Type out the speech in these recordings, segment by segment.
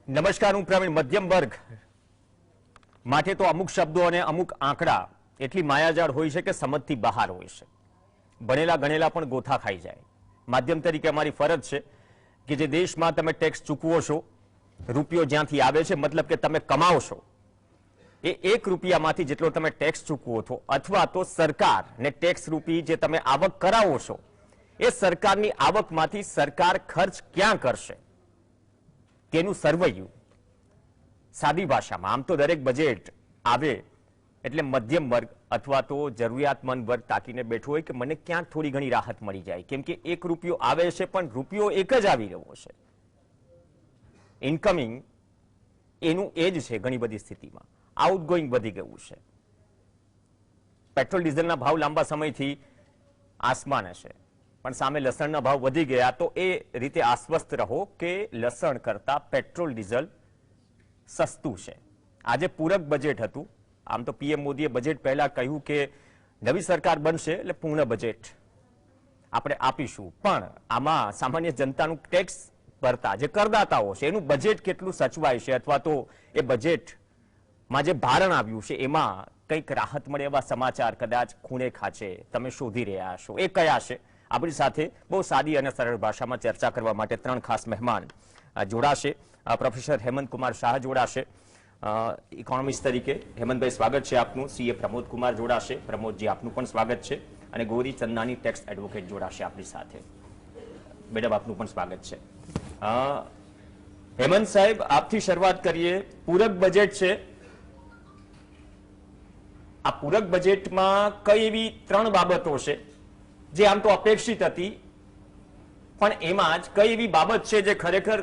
નમસ્કાર, હું પ્રવીણ. મધ્યમ વર્ગ માટે તો અમુક શબ્દો અને અમુક આંકડા એટલી માયાજાળ હોય છે કે સમજથી બહાર હોય છે. ભણેલા ગણેલા પણ ગોથા ખાઈ જાય. માધ્યમ તરીકે અમારી ફરજ છે કે જે દેશમાં તમે ટેક્સ ચૂકવો છો, રૂપિયો જ્યાંથી આવે છે, મતલબ કે તમે કમાઓ છો, એ 1 રૂપિયામાંથી જેટલો તમે ટેક્સ ચૂકવો છો અથવા તો સરકારને ટેક્સ રૂપી જે તમે આવક કરાવો છો, એ સરકારની આવકમાંથી સરકાર ખર્ચ ક્યાં કરશે તેનું સર્વૈયું. સાદી ભાષામાં આમ તો દરેક બજેટ આવે એટલે મધ્યમ વર્ગ અથવા તો જરૂરિયાતમંદ વર્ગ તાકીને બેઠો હોય કે મને ક્યાંક થોડી ઘણી રાહત મળી જાય, કેમ કે 1 રૂપિયો આવે છે પણ રૂપિયો એક જ આવી રહ્યો છે. ઇન્કમિંગ એનું એ જ છે. ઘણી બધી સ્થિતિમાં આઉટગોઈંગ વધી ગયું છે. પેટ્રોલ ડીઝલના ભાવ લાંબા સમયથી આસમાન હશે, પણ સામે લસણના ભાવ વધી ગયા, તો એ રીતે આશ્વસ્ત રહો કે લસણ કરતા પેટ્રોલ ડીઝલ સસ્તું છે. આજે પૂરક બજેટ હતું. આમ તો પીએમ મોદીએ બજેટ પહેલા કહ્યું કે નવી સરકાર બનશે એટલે પૂર્ણ બજેટ આપણે આપીશું, પણ આમાં સામાન્ય જનતાનું ટેક્સ ભરતા જે કરદાતાઓ છે એનું બજેટ કેટલું સચવાય છે અથવા તો એ બજેટમાં જે ભારણ આવ્યું છે એમાં કંઈક રાહત મળે એવા સમાચાર કદાચ ખૂણે ખાંચે તમે શોધી રહ્યા છો. એ કયા છે? આપણી સાથે બહુ સાદી અને સરળ ભાષામાં ચર્ચા કરવા માટે 3 ખાસ મહેમાન જોડાશે. પ્રોફેસર હેમંત કુમાર શાહ જોડાશે ઇકોનોમિસ્ટ તરીકે. હેમંતભાઈ, સ્વાગત છે આપનું. સીએ પ્રમોદ કુમાર જોડાશે. પ્રમોદજી, આપનું પણ સ્વાગત છે. અને ગૌરી ચંદાની ટેક્સ એડવોકેટ જોડાશે આપણી સાથે. મેડમ, આપનું પણ સ્વાગત છે. હેમંત સાહેબ, આપથી શરૂઆત કરીએ. પૂરક બજેટ છે. આ પૂરક બજેટમાં કઈ એવી 3 બાબતો છે જે આમ તો અપેક્ષિત હતી, પણ એમાં જ કઈ એવી બાબત છે જે ખરેખર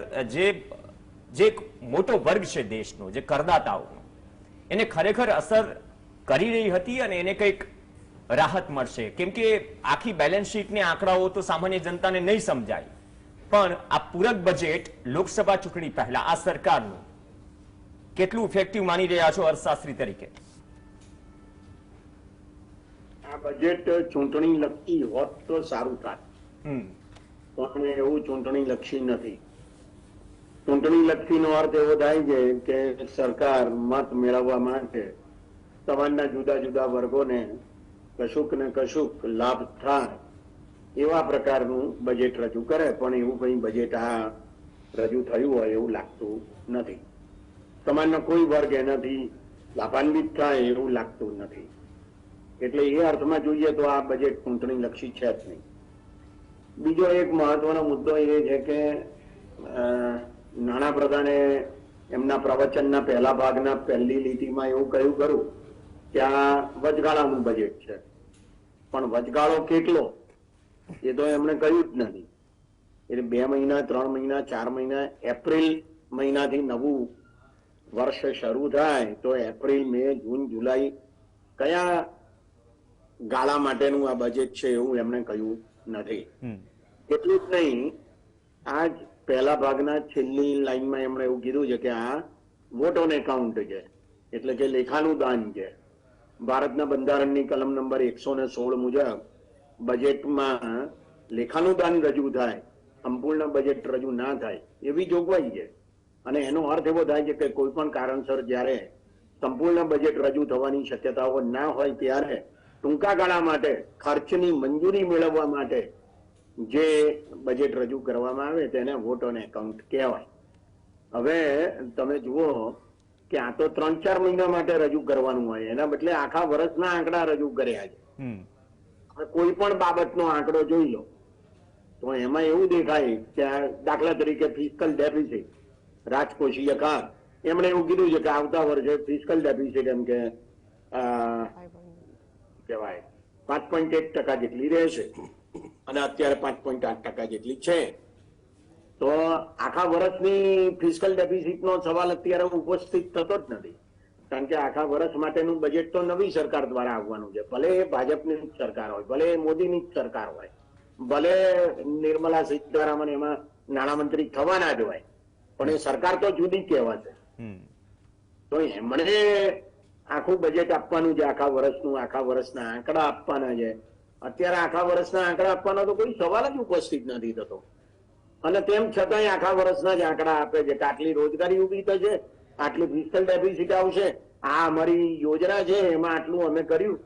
જે મોટો વર્ગ છે દેશનો, જે કરદાતાઓનો, એને ખરેખર અસર કરી રહી હતી અને એને કંઈક રાહત મળશે? કેમ કે આખી બેલેન્સ શીટને આંકડાઓ તો સામાન્ય જનતાને નહીં સમજાય, પણ આ પૂરક બજેટ લોકસભા ચૂંટણી પહેલા આ સરકારનું કેટલું ઇફેક્ટિવ માની રહ્યા છો અર્થશાસ્ત્રી તરીકે? આ બજેટ ચૂંટણી લક્ષી હોત તો સારું થાત, પણ એવું ચૂંટણી લક્ષી નથી. ચૂંટણી લક્ષી નો અર્થ એવો થાય છે કે સરકાર મત મેળવવા માટે સમાજના જુદા જુદા વર્ગોને કશુંક ને કશુંક લાભ થાય એવા પ્રકારનું બજેટ રજૂ કરે, પણ એવું કઈ બજેટ આ રજૂ થયું હોય એવું લાગતું નથી. સમાજનો કોઈ વર્ગ એનાથી લાભાન્વિત થાય એવું લાગતું નથી. એટલે એ અર્થમાં જોઈએ તો આ બજેટ ચૂંટણી લક્ષી છે જ નહીં. બીજો એક મહત્વનો મુદ્દો એ છે કે નાણાપ્રધાને એમના પ્રવચનના પહેલા ભાગના પહેલી લીટીમાં એવું કહ્યું ખરું કે આ વચગાળાનું બજેટ છે, પણ વચગાળો કેટલો એ તો એમણે કહ્યું જ નથી. એટલે 2 મહિના, 3 મહિના, 4 મહિના, એપ્રિલ મહિનાથી નવું વર્ષ શરૂ થાય તો એપ્રિલ, મે, જૂન, જુલાઈ કયા ગાળા માટેનું આ બજેટ છે એવું એમણે કહ્યું નથી. એટલું જ નહીં, આ પહેલા ભાગના છેલ્લી લાઈનમાં એમણે એવું કીધું છે કે આ વોટ ઓન એકાઉન્ટ છે, એટલે કે લેખાનું દાન છે. ભારતના બંધારણની કલમ નંબર 116 મુજબ બજેટમાં લેખાનું દાન રજૂ થાય, સંપૂર્ણ બજેટ રજૂ ના થાય એવી જોગવાઈ છે. અને એનો અર્થ એવો થાય છે કે કોઈ પણ કારણસર જયારે સંપૂર્ણ બજેટ રજૂ થવાની શક્યતાઓ ના હોય ત્યારે ટૂંકા ગાળા માટે ખર્ચની મંજૂરી મેળવવા માટે જે બજેટ રજૂ કરવામાં આવે તેને વોટ ઓન એકાઉન્ટ કહેવાય. હવે તમે જુઓ કે આ તો 3-4 મહિના માટે રજૂ કરવાનું હોય, એના બદલે આખા વર્ષના આંકડા રજૂ કર્યા છે. હવે કોઈ પણ બાબતનો આંકડો જોઈ લો તો એમાં એવું દેખાય કે દાખલા તરીકે ફિસ્કલ ડેફિસિટ, રાજકોષીય ખાત, એમણે એવું કીધું છે કે આવતા વર્ષે ફિસ્કલ ડેફિસિટ એમ કે કહેવાય 5.1% જેટલી રહેશે અને અત્યારે 5.8% જેટલી છે. તો આખા વર્ષની ફિસ્કલ ડેફિસિટનો સવાલ અત્યારે ઉપસ્થિત થતો જ નથી, કારણ કે આખા વર્ષ માટેનું બજેટ તો નવી સરકાર દ્વારા આવવાનું છે. ભલે એ ભાજપની જ સરકાર હોય, ભલે એ મોદીની જ સરકાર હોય, ભલે નિર્મલા સીતારામન એમાં નાણામંત્રી થવાના જ હોય, પણ એ સરકાર તો જુદી કહેવાશે. તો એમણે આખું બજેટ આપવાનું છે, આખા વર્ષનું, આખા વર્ષના આંકડા આપવાના છે. અત્યારે આખા વર્ષના આંકડા આપવાનો તો કોઈ સવાલ જ ઉપસ્થિત નથી થતો. અને તેમ છતાંય આખા વર્ષના જ આંકડા આપે છે કે આટલી રોજગારી ઉભી થશે, આટલી ફિસ્કલ ડેફિસિટ આવશે, આ અમારી યોજના છે એમાં આટલું અમે કર્યું.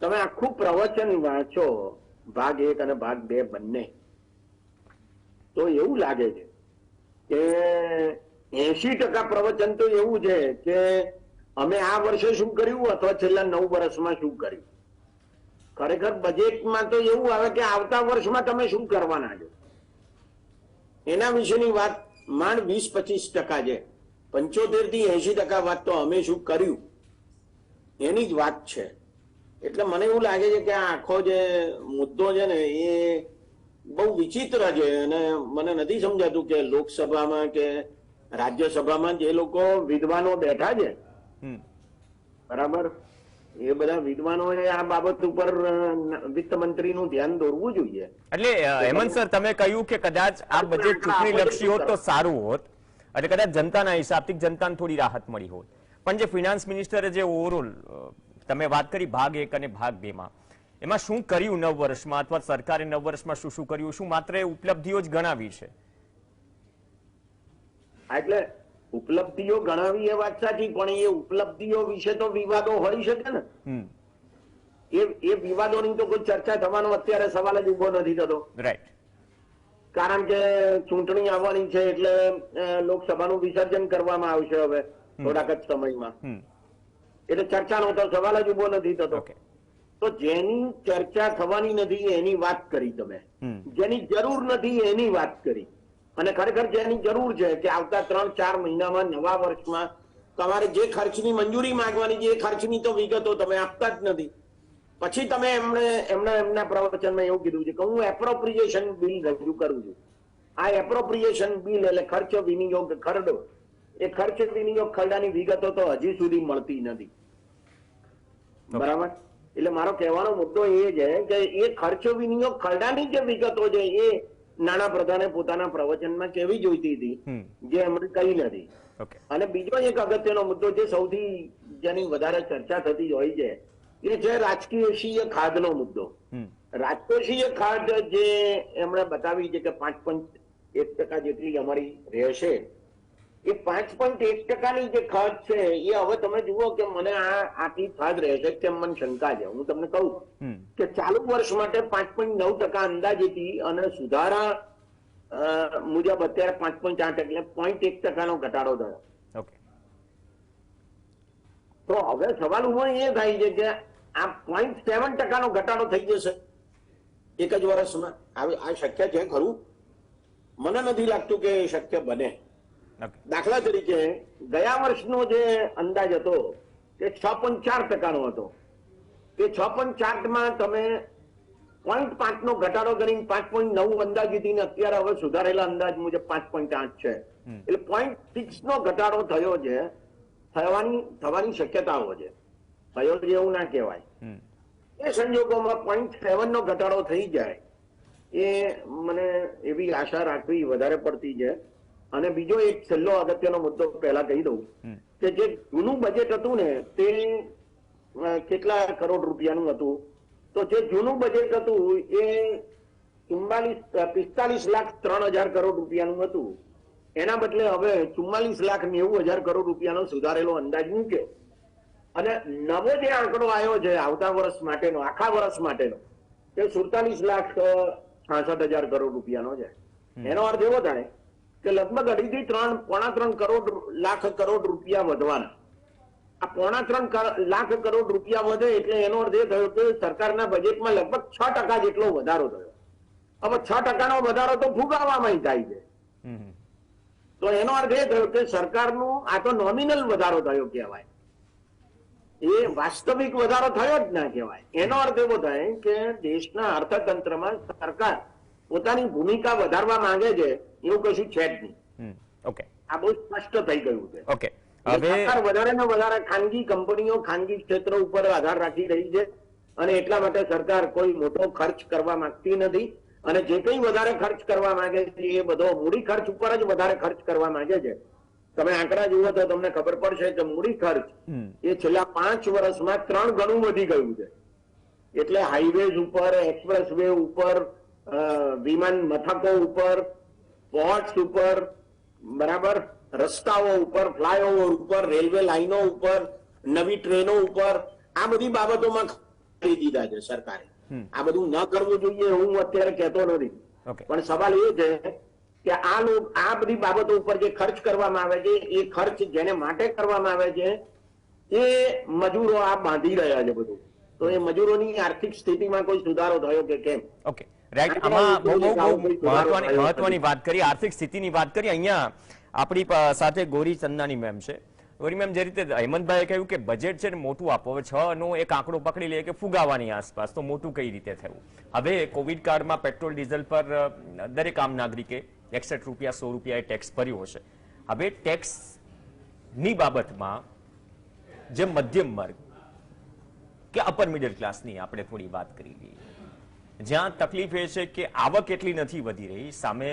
તમે આખું પ્રવચન વાંચો, ભાગ 1 અને ભાગ 2 બંને, તો એવું લાગે છે કે 80% પ્રવચન તો એવું છે કે અમે આ વર્ષે શું કર્યું અથવા છેલ્લા 9 વર્ષમાં શું કર્યું. ખરેખર બજેટમાં તો એવું આવે કે આવતા વર્ષમાં તમે શું કરવાના છો એના વિશેની વાત માંડ 20-25% છે. 75 થી 80% વાત તો અમે શું કર્યું એની જ વાત છે. એટલે મને એવું લાગે છે કે આ આખો જે મુદ્દો છે ને એ બહુ વિચિત્ર છે અને મને નથી સમજાતું કે લોકસભામાં કે રાજ્યસભામાં જે લોકો વિદ્વાનો બેઠા છે, બરાબર, એ બધા વિદ્વાનોએ આ બાબત ઉપર વિત્ત મંત્રીનું ધ્યાન દોરવું જોઈએ. એટલે હેમંત સર, તમે કહ્યું કે કદાચ આ બજેટ ચૂંટણી લક્ષી હોત તો સારું હોત, એટલે કદાચ જનતાના હિસાબથી જનતાને થોડી રાહત મળી હોત. પણ જે ફિનાન્સ મિનિસ્ટરે જે ઓવરઓલ તમે વાત કરી ભાગ 1 અને ભાગ 2 માં, એમાં શું કર્યું 9 વર્ષમાં અથવા સરકારે 9 વર્ષમાં શું શું કર્યું, શું માત્ર ઉપલબ્ધિઓ જ ગણાવી છે? એટલે ઉપલબ્ધિઓ ગણાવી એ વાત સાચી, પણ એ ઉપલબ્ધિઓ વિશે તો વિવાદો હોઈ શકે ને. એ વિવાદોની તો કોઈ ચર્ચા થવાનો અત્યારે સવાલ જ ઉભો નથી થતો. રાઈટ. કારણ કે ચૂંટણી આવવાની છે એટલે લોકસભાનું વિસર્જન કરવામાં આવશે હવે થોડાક જ સમયમાં, એટલે ચર્ચાનો તો સવાલ જ ઉભો નથી થતો. તો જેની ચર્ચા થવાની નથી એની વાત કરી તમે, જેની જરૂર નથી એની વાત કરી. અને ખરેખર જેની જરૂર છે કે આવતા 3-4 મહિનામાં નવા વર્ષમાં તમારે જે ખર્ચની મંજૂરી માંગવાની છે એ ખર્ચની તો વિગતો તમે આપતા જ નથી. પછી તમે એમના પ્રવચનમાં એવું કીધું છે કે હું એપ્રોપ્રિએશન બિલ રજૂ કરું છું. આ એપ્રોપ્રિએશન બિલ એટલે ખર્ચ વિનિયોગ ખરડો, એ ખર્ચ વિનિયોગ ખરડાની વિગતો તો હજી સુધી મળતી નથી, બરાબર. એટલે મારો કહેવાનો મુદ્દો એ છે કે એ ખર્ચ વિનિયોગ ખરડાની જે વિગતો છે એ નાણાં પ્રધાને પોતાના પ્રવચનમાં કેવી જોઈતી હતી, જે એમણે કહી નથી. અને બીજો એક અગત્યનો મુદ્દો જે સૌથી જેની વધારે ચર્ચા થતી હોય છે એ છે રાજકીય ખાધનો મુદ્દો. રાજકોષીય ખાધ જે એમણે બતાવી છે કે 5.1% જેટલી અમારી રહેશે, એ 5.1%ની જે ખાધ છે એ હવે તમે જુઓ કે મને આટલી ખાધ રહેશે તેમ મને શંકા છે. હું તમને કહું કે ચાલુ વર્ષ માટે 5.9% અંદાજેથી અને સુધારા મુજબ અત્યારે 5.8 એટલે 0.1%નો ઘટાડો થયો. તો હવે સવાલ ઉભો એ થાય છે કે આ 0.7%નો ઘટાડો થઈ જશે એક જ વર્ષમાં. આ શક્ય છે ખરું? મને નથી લાગતું કે શક્ય બને. દાખલા તરીકે ગયા વર્ષનો જે અંદાજ હતો તે 6.4%નો હતો. એ 6.4% તમે 0.5નો ઘટાડો કરીને 5.9 અંદાજેથી અત્યારે હવે સુધારેલા અંદાજ મુજબ 5.8 છે. એટલે 0.6નો ઘટાડો થયો છે, થવાની શક્યતાઓ છે. થયો છે એવું ના કહેવાય. એ સંજોગોમાં 0.7નો ઘટાડો થઈ જાય એ મને એવી આશા રાખવી વધારે પડતી છે. અને બીજો એક છેલ્લો અગત્યનો મુદ્દો પહેલા કહી દઉં કે જે જૂનું બજેટ હતું ને તે કેટલા કરોડ રૂપિયાનું હતું, તો જે જૂનું બજેટ હતું એ 45,03,000 કરોડ રૂપિયાનું હતું. એના બદલે હવે 44,90,000 કરોડ રૂપિયાનો સુધારેલો અંદાજ મૂક્યો. અને નવો જે આંકડો આવ્યો છે આવતા વર્ષ માટેનો, આખા વર્ષ માટેનો, તે 47,66,000 કરોડ રૂપિયાનો છે. એનો અર્થ એવો થાય કે લગભગ 2.5 લાખ કરોડ રૂપિયા વધવાના. આ 2.5 લાખ કરોડ રૂપિયા વધે એટલે એનો અર્થ એ થયો કે સરકારના બજેટમાં લગભગ 6% જેટલો વધારો થયો. હવે 6%નો વધારો તો ફુગાવામાં થાય છે. તો એનો અર્થ એ થયો કે સરકારનું આ તો નોમિનલ વધારો થયો કહેવાય, એ વાસ્તવિક વધારો થયો જ ના કહેવાય. એનો અર્થ એવો થાય કે દેશના અર્થતંત્રમાં સરકાર પોતાની ભૂમિકા વધારવા માંગે છે એવું કશું છે જ નહીં. આ બહુ સ્પષ્ટ થઈ ગયું છે. સરકાર વધારે ને વધારે ખાનગી કંપનીઓ, ખાનગી ક્ષેત્ર ઉપર આધાર રાખી રહી છે અને એટલા માટે સરકાર કોઈ મોટો ખર્ચ કરવા માંગતી નથી. અને જે કંઈ વધારે ખર્ચ કરવા માંગે છે એ બધો મૂડી ખર્ચ ઉપર જ વધારે ખર્ચ કરવા માંગે છે. તમે આંકડા જુઓ તો તમને ખબર પડશે કે મૂડી ખર્ચ એ છેલ્લા 5 વર્ષમાં 3 ગણું વધી ગયું છે. એટલે હાઈવેઝ ઉપર, એક્સપ્રેસ વે ઉપર, વિમાન મથકો ઉપર, પોર્ટ્સ ઉપર, બરાબર, રસ્તાઓ ઉપર, ફ્લાયઓવર ઉપર, રેલવે લાઈનો ઉપર, નવી ટ્રેનો ઉપર, આ બધી બાબતોમાં કરી દીધા છે સરકારે. આ બધું ન કરવું જોઈએ હું અત્યારે કહેતો નથી, પણ સવાલ એ છે કે આ બધી બાબતો ઉપર જે ખર્ચ કરવામાં આવે છે એ ખર્ચ જેને માટે કરવામાં આવે છે એ મજૂરો આ બાંધી રહ્યા છે બધું. તો એ મજૂરોની આર્થિક સ્થિતિમાં કોઈ સુધારો થયો કે કેમ? Okay, right. આમાં બહુ મહત્વની વાત કરી, આર્થિક સ્થિતિની વાત કરી. અહીંયા આપણી સાથે ગૌરી ચંદાની મેમ છે. ગૌરી મેમ, જે રીતે હેમંતભાઈએ કહ્યું કે બજેટ છે ને મોટું આપો, હવે 6 નો એક આંકડો પકડી લે કે ફુગાવાની આસપાસ, તો મોટું કઈ રીતે થયું? હવે કોવિડ કાળમાં પેટ્રોલ ડીઝલ પર દરેક આમ નાગરિકે 61 રૂપિયા 100 રૂપિયા ટેક્સ ભર્યો હશે. હવે ટેક્સની બાબતમાં જે મધ્યમ વર્ગ કે અપર મિડલ ક્લાસની આપણે થોડી વાત કરી લઈએ, જ્યાં તકલીફ એ છે કે આવક એટલી નથી વધી રહી, સામે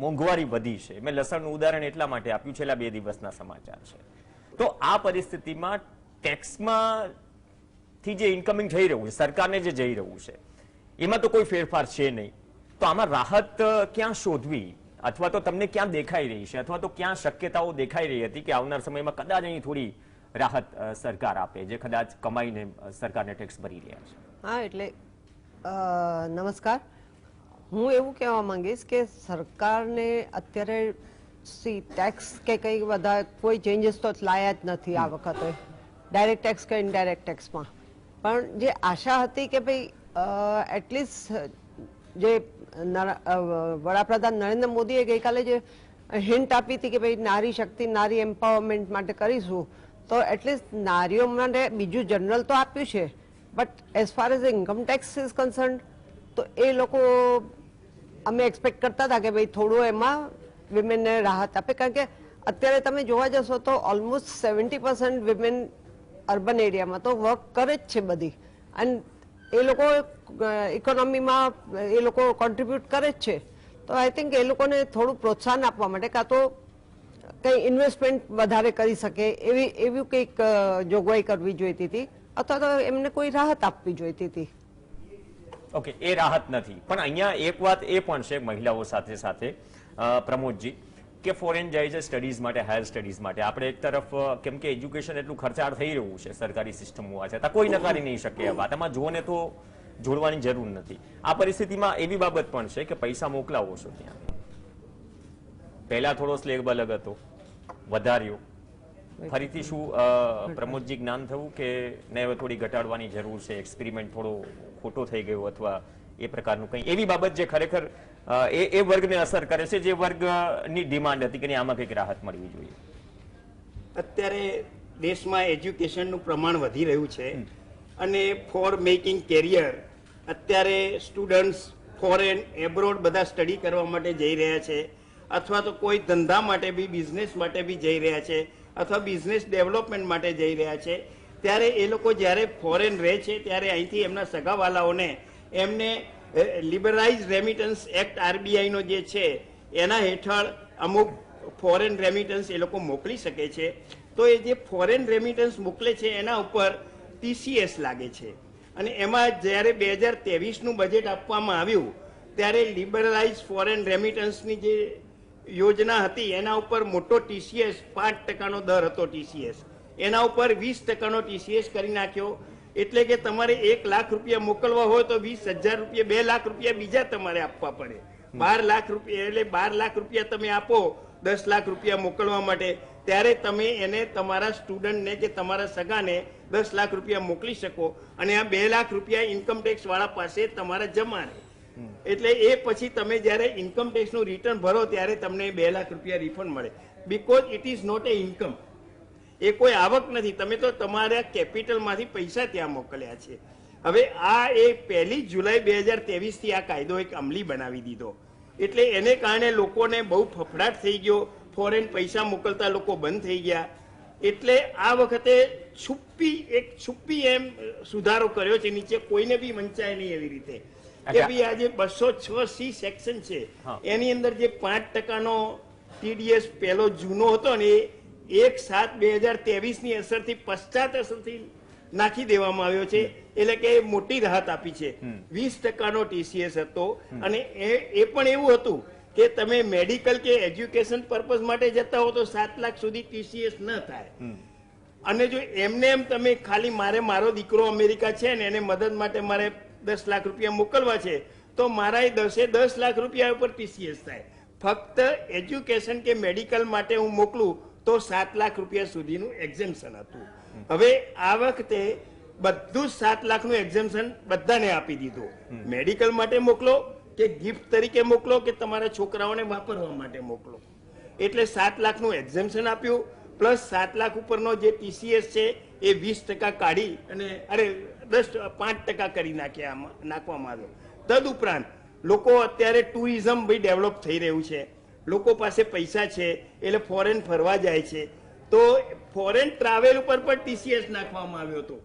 મોંઘવારી વધી છે. મેં લસણનું ઉદાહરણ એટલા માટે આપ્યું, છેલ્લા 2 દિવસના સમાચાર છે. તો આ પરિસ્થિતિમાં ટેક્સમાં થી જે ઇન્કમિંગ થઈ રહ્યું છે, સરકારને જે જઈ રહ્યું છે, એમાં તો કોઈ ફેરફાર છે નહીં. તો આમાં રાહત ક્યાં શોધવી, અથવા તો તમને ક્યાં દેખાઈ રહી છે, અથવા તો ક્યાં શક્યતાઓ દેખાઈ રહી હતી કે આવનાર સમયમાં કદાચ અહીં થોડી રાહત સરકાર આપે, જે કદાચ કમાઈને સરકારને ટેક્સ ભરી રહ્યા છે? હા, એટલે નમસ્કાર. હું એવું કહેવા માંગીશ કે સરકારને અત્યારે ટેક્સ કે કંઈ બધા કોઈ ચેન્જીસ તો લાયા જ નથી આ વખતે, ડાયરેક્ટ ટેક્સ કે ઇનડાયરેક્ટ ટેક્સમાં. પણ જે આશા હતી કે ભાઈ એટલીસ્ટ જે વડાપ્રધાન નરેન્દ્ર મોદીએ ગઈકાલે જે હિન્ટ આપી હતી કે ભાઈ નારી શક્તિ, નારી એમ્પાવરમેન્ટ માટે કરીશું, તો એટલીસ્ટ નારીઓ માટે બીજું જનરલ તો આપ્યું છે, but as far as income tax is concern તો એ લોકો અમે એક્સપેક્ટ કરતા હતા કે ભાઈ થોડું એમાં વિમેનને રાહત આપે. કારણ કે અત્યારે તમે જોવા જશો તો ઓલમોસ્ટ 70% વિમેન અર્બન એરિયામાં તો વર્ક કરે જ છે બધી, અને એ લોકો ઇકોનોમીમાં એ લોકો કોન્ટ્રીબ્યુટ કરે જ છે. તો આઈ થિંક એ લોકોને થોડું પ્રોત્સાહન આપવા માટે કાં તો કંઈ ઇન્વેસ્ટમેન્ટ વધારે કરી શકે એવી કંઈક જોગવાઈ કરવી જોઈતી હતી, અથવા તો એમને કોઈ રાહત આપવી જોઈતી હતી. ઓકે, એ રાહત નથી. પણ અહીંયા એક વાત એ પણ છે મહિલાઓ સાથે સાથે, પ્રમોદજી, કે ફોરેન જાય છે સ્ટડીઝ માટે, હાયર સ્ટડીઝ માટે. આપણે એક તરફ કેમ કે એજ્યુકેશન એટલું ખર્ચાળ થઈ રહ્યું છે સરકારી સિસ્ટમ હોવા છતાં, કોઈ નકારી નહીં શકે આ વાત. આમાં જોને તો જોડવાની જરૂર નથી. આ પરિસ્થિતિમાં એવી બાબત પણ છે કે પૈસા મોકલાવો છો ત્યાં, પહેલા થોડો સ્લેબ અલગ હતો, વધાર્યો, ફરીથી શું પ્રમોદજી જ્ઞાન થયું કે ને હવે થોડી ઘટાડવાની જરૂર છે, એક્સપેરિમેન્ટ થોડો ખોટો થઈ ગયો, અથવા એ પ્રકારનું કંઈ એવી બાબત જે ખરેખર એ વર્ગને અસર કરે છે, જે વર્ગની ડિમાન્ડ હતી કે આમાં કંઈક રાહત મળવી જોઈએ? અત્યારે દેશમાં એજ્યુકેશનનું પ્રમાણ વધી રહ્યું છે, અને ફોર મેકિંગ કેરિયર અત્યારે સ્ટુડન્ટ્સ ફોરેન, એબ્રોડ બધા સ્ટડી કરવા માટે જઈ રહ્યા છે, અથવા તો કોઈ ધંધા માટે બી, બિઝનેસ માટે બી જઈ રહ્યા છે, અથવા બિઝનેસ ડેવલપમેન્ટ માટે જઈ રહ્યા છે. ત્યારે એ લોકો જ્યારે ફોરેન રહે છે ત્યારે અહીંથી એમના સગાવાલાઓને એમને લિબરલાઇઝ રેમિટન્સ એક્ટ RBIનો જે છે એના હેઠળ અમુક ફોરેન રેમિટન્સ એ લોકો મોકલી શકે છે. તો એ જે ફોરેન રેમિટન્સ મોકલે છે એના ઉપર TCS લાગે છે, અને એમાં જ્યારે 2023નું બજેટ આપવામાં આવ્યું ત્યારે લિબરલાઇઝ ફોરેન રેમિટન્સની જે યોજના હતી એના ઉપર મોટો TCS 5% દર હતો. TCS એના ઉપર 20% TCS કરી નાખ્યો. એટલે કે તમારે 1 લાખ રૂપિયા મોકલવા હોય તો 20,000 રૂપિયા, 2 લાખ રૂપિયા બીજા તમારે આપવા પડે. 12 લાખ રૂપિયા એટલે 12 લાખ રૂપિયા તમે આપો 10 લાખ રૂપિયા મોકલવા માટે, ત્યારે તમે એને તમારા સ્ટુડન્ટને કે તમારા સગાને 10 લાખ રૂપિયા મોકલી શકો, અને આ 2 લાખ રૂપિયા ઇન્કમ ટેક્સ વાળા પાસે તમારા જમા રહે. એટલે એ પછી તમે જ્યારે ઇન્કમ ટેક્સનું રિટર્ન ભરો ત્યારે તમને 2 લાખ રૂપિયા રિફંડ મળે, because it is not a income. એ કોઈ આવક નથી, તમે તો તમારા કેપિટલમાંથી પૈસા ત્યાં મોકલ્યા છે. હવે આ એ 1 જુલાઈ 2023થી આ કાયદો એક અમલી બનાવી દીધો, એટલે એને કારણે લોકોને બહુ ફફડાટ થઈ ગયો, ફોરેન પૈસા મોકલતા લોકો બંધ થઈ ગયા. એટલે આ વખતે છુપ્પી એમ સુધારો કર્યો છે, નીચે કોઈને બી વંચાય નહીં એવી રીતે કે ભાઈ આ જે 206C સેક્શન છે એની અંદર જે 5%નો TDS પહેલો જૂનો હતો ને, 1/7/2023ની અસરથી પશ્ચાત અસરથી નાખી દેવામાં આવ્યો છે. એટલે કે મોટી રાહત આપી છે. 20%નો TCS હતો, અને એ પણ એવું હતું કે તમે મેડિકલ કે એજ્યુકેશન પર્પઝ માટે જતા હો તો 7 લાખ સુધી TCS ન થાય. અને જો એમને એમ તમે ખાલી મારો દીકરો અમેરિકા છે ને એને મદદ માટે મારે 10 લાખ રૂપિયા મોકલવા છે તો મારા એ 10 લાખ રૂપિયા ઉપર TCS થાય. ફક્ત એજ્યુકેશન કે મેડિકલ માટે હું મોકલું તો 7 લાખ રૂપિયા સુધીનું એક્ઝેમ્પશન હતું. હવે આ વખતે બધું 7 લાખનું એક્ઝેમ્પશન બધાને આપી દીધું. મેડિકલ માટે મોકલો કે ગિફ્ટ તરીકે મોકલો કે તમારા છોકરાઓને વાપરવા માટે મોકલો. એટલે 7 લાખનું એક્ઝેમ્પશન આપ્યું, પ્લસ 7 લાખ ઉપરનો જે TCS છે એ 20% કાઢી અને 5% કરી નાખવામાં આવ્યો. તદુપરાંત લોકો અત્યારે ટુરિઝમ ભાઈ ડેવલપ થઈ રહ્યું છે, લોકો પાસે પૈસા છે એટલે ફોરેન ફરવા જાય છે, તો ફોરેન ટ્રાવેલ ઉપર પણ TCS નાખવામાં આવ્યો હતો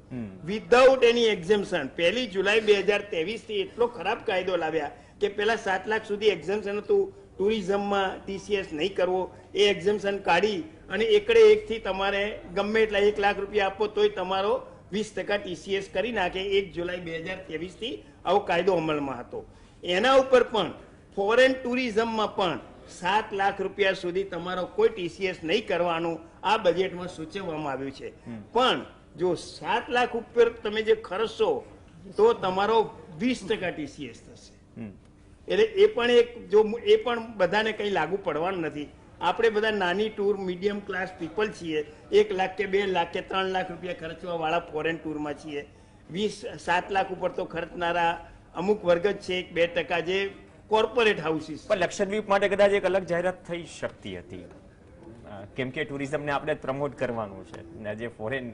વિધાઉટ એની એક્ઝેમ્પશન. 1 જુલાઈ 2023 થી એટલો ખરાબ કાયદો લાવ્યા કે પેલા 7 લાખ સુધી એક્ઝેમ્પશન હતું, ટુરિઝમમાં TCS નહીં કરવો, એ એક્ઝેમ્પશન કાઢી અને એકથી તમારે ગમે એટલા 1 લાખ રૂપિયા આપો તોય તમારો 20% TCS કરી નાખે. 1 જુલાઈ 2023 થી આવો કાયદો અમલમાં હતો. એના ઉપર પણ ફોરેન ટુરિઝમમાં પણ 7 લાખ રૂપિયા સુધી તમારો કોઈ TCS નહીં કરવાનું આ બજેટમાં સૂચવવામાં આવ્યું છે. પણ જો 7 લાખ ઉપર તમે જે ખર્ચશો તો તમારો 20% TCS થશે. એટલે એ પણ બધાને કંઈ લાગુ પડવાનું નથી. આપણે બધા નાની ટૂર મીડિયમ ક્લાસ પીપલ છીએ, 1 લાખ કે 2 લાખ કે 3 લાખ રૂપિયા ખર્ચવા વાળા ફોરેન ટૂરમાં છીએ. 7 લાખ ઉપર તો ખર્ચનારા અમુક વર્ગ જ છે, 2% જે કોર્પોરેટ હાઉસીસ. પણ લક્ષદ્વીપ માટે કદાચ એક અલગ જાહેરાત થઈ શકતી હતી, કેમ કે ટુરિઝમને આપણે પ્રમોટ કરવાનું છે ને જે ફોરેન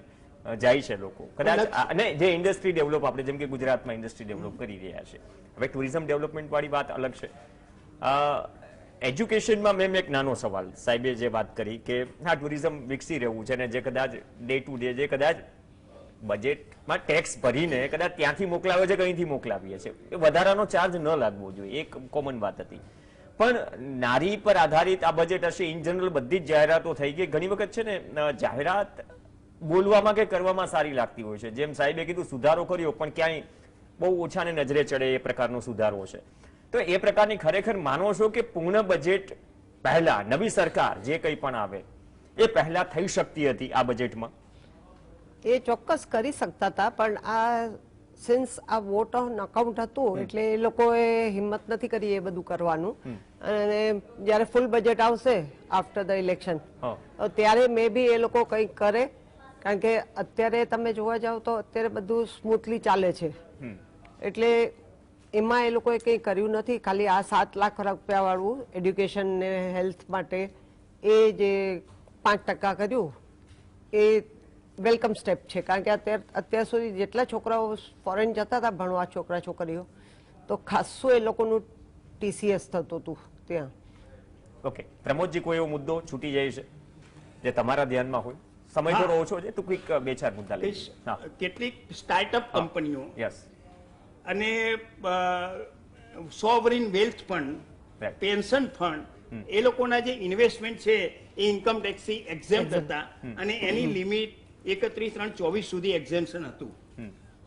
જાય છે લોકો કદાચ, અને જે ઇન્ડસ્ટ્રી ડેવલપ આપણે જેમ કે ગુજરાતમાં ઇન્ડસ્ટ્રી ડેવલપ કરી રહ્યા છે. હવે ટુરિઝમ ડેવલપમેન્ટ વાળી વાત અલગ છે. એજ્યુકેશનમાં મેમ એક નાનો સવાલ, સાહેબે જે વાત કરી કે હા ટુરિઝમ વિકસી રહ્યું છે ને જે કદાચ ડે ટુ ડે જે કદાચ બજેટમાં ટેક્સ ભરીને કદાચ ત્યાંથી મોકલાવે છે કંઈથી મોકલાવીએ છે, એ વધારાનો ચાર્જ ન લાગવો જોઈએ, એક કોમન વાત હતી. પણ નારી પર આધારિત આ બજેટ હશે. ઇન જનરલ બધી જ જાહેરાતો થઈ ગઈ. ઘણી વખત છે ને જાહેરાત બોલવામાં કે કરવામાં સારી લાગતી હોય છે. જેમ સાહેબે કીધું સુધારો કર્યો પણ ક્યાંય બહુ ઓછાને નજરે ચડે એ પ્રકારનો સુધારો છે. તો એ પ્રકારની ખરેખર માનો છો કે પૂર્ણ બજેટ પહેલા નવી સરકાર જે કંઈ પણ આવે એ પહેલા થઈ શકતી હતી આ બજેટમાં? એ ચોક્કસ કરી શકતા હતા, પણ આ સિન્સ આ વોટ ઓન અકાઉન્ટ હતું એટલે એ લોકોએ હિંમત નથી કરી એ બધું કરવાનું. અને જ્યારે ફૂલ બજેટ આવશે આફ્ટર ધ ઇલેક્શન ત્યારે મે બી એ લોકો કંઈક કરે, કારણ કે અત્યારે તમે જોવા જાવ તો અત્યારે બધું સ્મૂથલી ચાલે છે. એટલે એમાં એ લોકોએ કંઈ કર્યું નથી. ખાલી આ 7 લાખ રૂપિયા વાળું એડ્યુકેશન ને હેલ્થ માટે એ જે 5% કર્યું એ વેલકમ સ્ટેપ છે. કારણ કે અત્યાર સુધી જેટલા છોકરાઓ ફોરેન જતા હતા ભણવા, છોકરા છોકરીઓ, તો ખાસું એ લોકોનું TCS થતું હતું ત્યાં. ઓકે પ્રમોદજી, કોઈ એવો મુદ્દો છૂટી જાય છે જે તમારા ધ્યાનમાં હોય? સમય થોડો ઓછો છે તો ક્વિક 2-4 મુદ્દા લઈશ. કેટલીક સ્ટાર્ટઅપ કંપનીઓ યસ અને sovereign wealth fund, pension fund, એ લોકોના જે ઇન્વેસ્ટમેન્ટ છે એ ઇન્કમ ટેક્સ થી એક્ઝેમ્પ્ટ હતા અને એની લિમિટ 31/3/24 સુધી એક્ઝેમ્પશન હતું.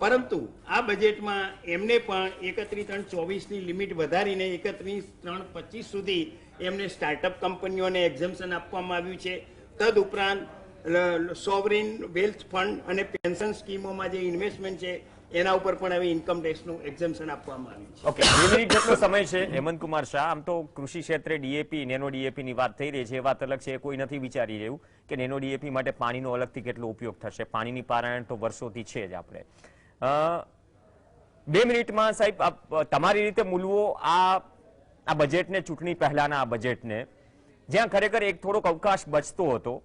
પરંતુ આ બજેટમાં એમને પણ 31/3/24 ની લિમિટ વધારીને 31/3/25 સુધી એમને સ્ટાર્ટઅપ કંપનીઓને એક્ઝેમ્પશન આપવામાં આવ્યું છે. તદુપરાંત સોવરિન વેલ્થ ફંડ અને પેન્શન સ્કીમોમાં જે ઇન્વેસ્ટમેન્ટ છે એના ઉપર પણ હવે ઇન્કમ ટેક્સનું એક્ઝેમ્પશન આપવામાં આવ્યું છે. ઓકે, 2 મિનિટ જેટલો સમય છે. હેમંતકુમાર શાહ, આમ તો કૃષિ ક્ષેત્રે ડીએપી, નેનો ડીએપી ની વાત થઈ રહી છે, એ વાત અલગ છે. કોઈ નથી વિચારી રહ્યું કે નેનો ડીએપી માટે પાણીનો અલગથી કેટલો ઉપયોગ થશે. પાણીની પારાયણ તો વર્ષોથી છે જ. આપણે 2 મિનિટમાં સાહેબ તમારી રીતે મૂલવો આ બજેટને, ચૂંટણી પહેલાના આ બજેટને, જ્યાં ખરેખર એક થોડોક અવકાશ બચતો હતો,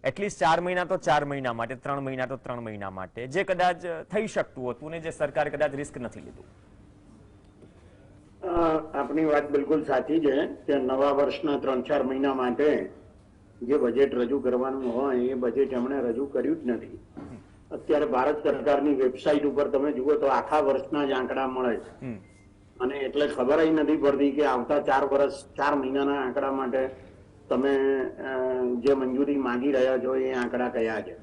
એટલીસ્ટ 4 મહિના તો 4 મહિના માટે, 3 મહિના તો 3 મહિના માટે, જે કદાચ થઈ શકતું હતું ને જે સરકારે કદાચ રિસ્ક નથી લીધું. આપની વાત બિલકુલ સાચી છે કે નવા વર્ષના 3-4 મહિના માટે જે બજેટ રજૂ કરવાનું હોય એ બજેટ એમણે રજૂ કર્યું જ નથી. અત્યારે ભારત સરકારની વેબસાઇટ ઉપર તમે જુઓ તો આખા વર્ષના જ આંકડા મળે છે અને એટલે ખબર જ નથી પડતી કે આવતા 4 વર્ષ 4 મહિનાના આંકડા માટે તમે જે મંજૂરી માંગી રહ્યા છો એ આંકડા કયા છે.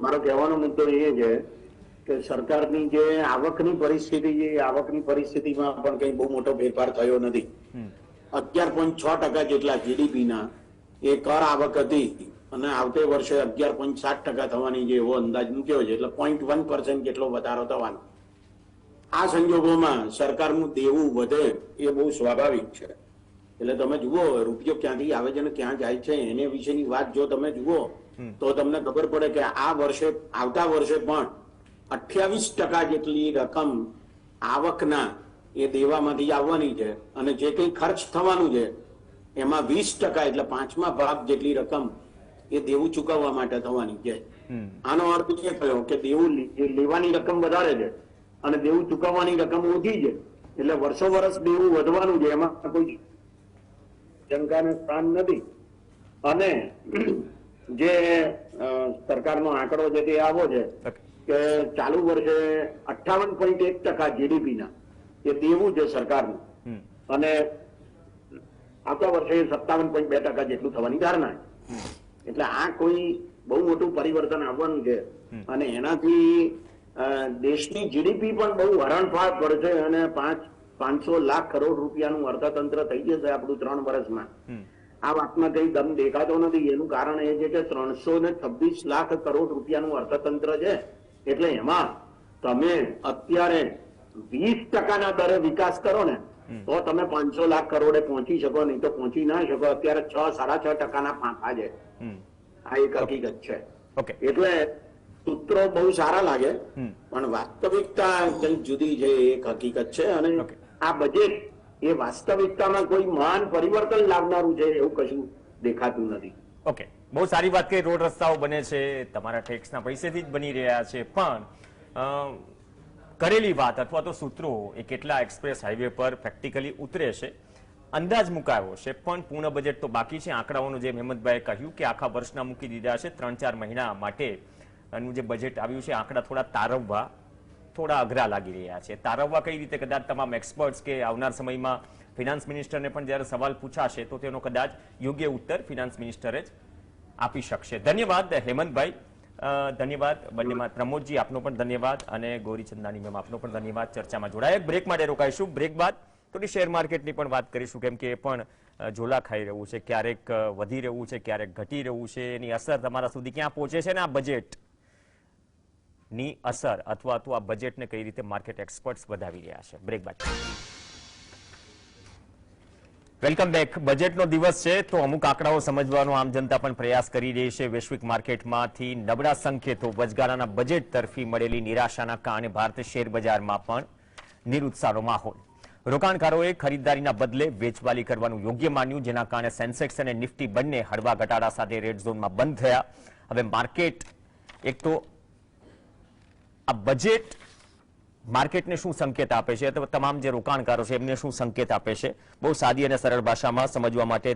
મારો કહેવાનો મુદ્દો એ છે કે સરકારની જે આવકની પરિસ્થિતિ છે એ આવકની પરિસ્થિતિમાં પણ કઈ બહુ મોટો ફેરફાર થયો નથી. 11.6% જેટલા જીડીપીના એ કર આવક હતી અને આવતે વર્ષે 11.7% થવાની જે એવો અંદાજ મૂક્યો છે, એટલે 0.1% જેટલો વધારો થવાનો. આ સંજોગોમાં સરકારનું દેવું વધે એ બહુ સ્વાભાવિક છે. એટલે તમે જુઓ રૂપિયો ક્યાંથી આવે છે અને ક્યાં જાય છે એને વિશેની વાત જો તમે જુઓ તો તમને ખબર પડે કે આવતા વર્ષે પણ 28% જેટલી રકમ આવકના એ દેવામાંથી આવવાની છે અને જે કંઈ ખર્ચ થવાનું છે એમાં 20% એટલે 5મા ભાગ જેટલી રકમ એ દેવું ચૂકવવા માટે થવાની છે. આનો અર્થ એ થયો કે દેવું લેવાની રકમ વધારે છે અને દેવું ચૂકવવાની રકમ ઓછી છે, એટલે વર્ષો વર્ષ દેવું વધવાનું છે, એમાં કોઈ શંકાનું સ્થાન નથી. અને જે સરકારનો આંકડો છે તે આવો છે કે ચાલુ વર્ષે 58.1% જીડીપીના એ દેવું છે સરકારનું અને આવતા વર્ષે 57.2% જેટલું થવાની ધારણા છે. એટલે આ કોઈ બહુ મોટું પરિવર્તન આવવાનું છે અને એનાથી દેશની જીડીપી પણ બહુ હરણફાળ પડશે અને 500 લાખ કરોડ રૂપિયાનું અર્થતંત્ર થઈ જશે આપણું 3 વર્ષમાં. આ વાતમાં કઈ દમ દેખાતો નથી. એનું કારણ એ છે કે 326 લાખ કરોડ રૂપિયાનું અર્થતંત્ર છે, એટલે એમાં તમે અત્યારે 20%ના દરે વિકાસ કરો ને તો તમે 500 લાખ કરોડે પહોંચી શકો, નહીં તો પહોંચી ના શકો. અત્યારે 6-6.5%ના ફાંફા છે. આ એક હકીકત છે. એટલે સૂત્રો બહુ સારા લાગે પણ વાસ્તવિકતા કંઈક જુદી છે, એક હકીકત છે. અને આ બજેટ એ વાસ્તવિકતામાં કોઈ મહાન પરિવર્તન લાવનારું છે એવું કશું દેખાતું નથી. ઓકે, બહુ સારી વાત કે રોડ રસ્તાઓ બને છે તમારા ટેક્સના પૈસેથી જ બની રહ્યા છે, પણ કરેલી વાત અથવા તો સૂત્રો એ કેટલા એક્સપ્રેસ હાઈવે પર પ્રેક્ટિકલી ઉતરે છે અંદાજ મુકાયો છે, પણ પૂર્ણ બજેટ તો બાકી છે. આંકડાઓનું જે હેમંતભાઈએ કહ્યું કે આખા વર્ષના મૂકી દીધા છે, 3-4 મહિના માટે નું જે બજેટ આવ્યું છે આંકડા થોડા તારવવા થોડા અઘરા લાગી રહ્યા છે. તારવવા કઈ રીતે? કદાચ તમામ એક્સપર્ટ્સ કે આવનાર સમયમાં ફિનાન્સ મિનિસ્ટરને પણ જ્યારે સવાલ પૂછાશે તો તેનો કદાચ યોગ્ય ઉત્તર ફિનાન્સ મિનિસ્ટરે જ આપી શકશે. ધન્યવાદ હેમંતભાઈ, ધન્યવાદ બંનેમાં. પ્રમોદજી આપનો પણ ધન્યવાદ અને ગૌરીચંદાની મેમ આપનો પણ ધન્યવાદ. ચર્ચામાં જોડાયા. બ્રેક માટે રોકાઈશું. બ્રેક બાદ થોડી શેર માર્કેટની પણ વાત કરીશું, કેમ કે એ પણ ઝોલા ખાઈ રહ્યું છે, ક્યારેક વધી રહ્યું છે, ક્યારેક ઘટી રહ્યું છે. એની અસર તમારા સુધી ક્યાં પહોંચે છે ને આ બજેટ ની અસર અથવા તો આ બજેટને કઈ રીતે માર્કેટ એક્સપર્ટ્સ વધાવી રહ્યા છે. બ્રેક બાદ વેલકમ બેક. બજેટનો દિવસ છે તો અમુક આંકડાઓ સમજવાનો આમ જનતા પણ પ્રયાસ કરી રહી છે. વૈશ્વિક માર્કેટમાંથી નબળા સંકેતો, વચગાળાના બજેટ તરફી મળેલી નિરાશાના કારણે ભારતીય શેર બજારમાં પણ નિરુત્સાહનો માહોલ. રોકાણકારોએ ખરીદદારીના બદલે વેચવાલી કરવાનું યોગ્ય માન્યું, જેના કારણે સેન્સેક્સ અને નિફ્ટી બંને હળવા ઘટાડા સાથે રેડ ઝોનમાં બંધ થયા. હવે માર્કેટ એક તો આ બજેટ માર્કેટને શું સંકેત આપે છે અથવા તમામ જે રોકાણકારો છે એમને શું સંકેત આપે છે, બહુ સાદી અને સરળ ભાષામાં સમજવા માટે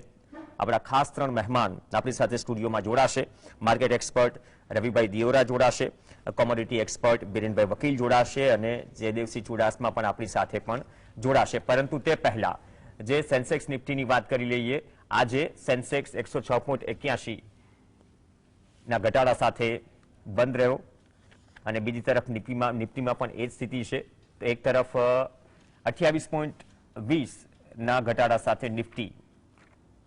આપણા ખાસ 3 મહેમાન આપણી સાથે સ્ટુડિયોમાં જોડાશે. માર્કેટ એક્સપર્ટ રવિભાઈ દિયોરા જોડાશે, કોમોડિટી એક્સપર્ટ બિરેનભાઈ વકીલ જોડાશે અને જયદેવસિંહ ચુડાસમા પણ આપણી સાથે પણ જોડાશે. પરંતુ તે પહેલા જે સેન્સેક્સ નિફ્ટીની વાત કરી લઈએ. આજે સેન્સેક્સ 106.81 ના ઘટાડા સાથે બંધ રહ્યો અને બીજી તરફ નિફ્ટીમાં પણ એ જ સ્થિતિ છે. તો એક તરફ 28.20 ના ઘટાડા સાથે નિફ્ટી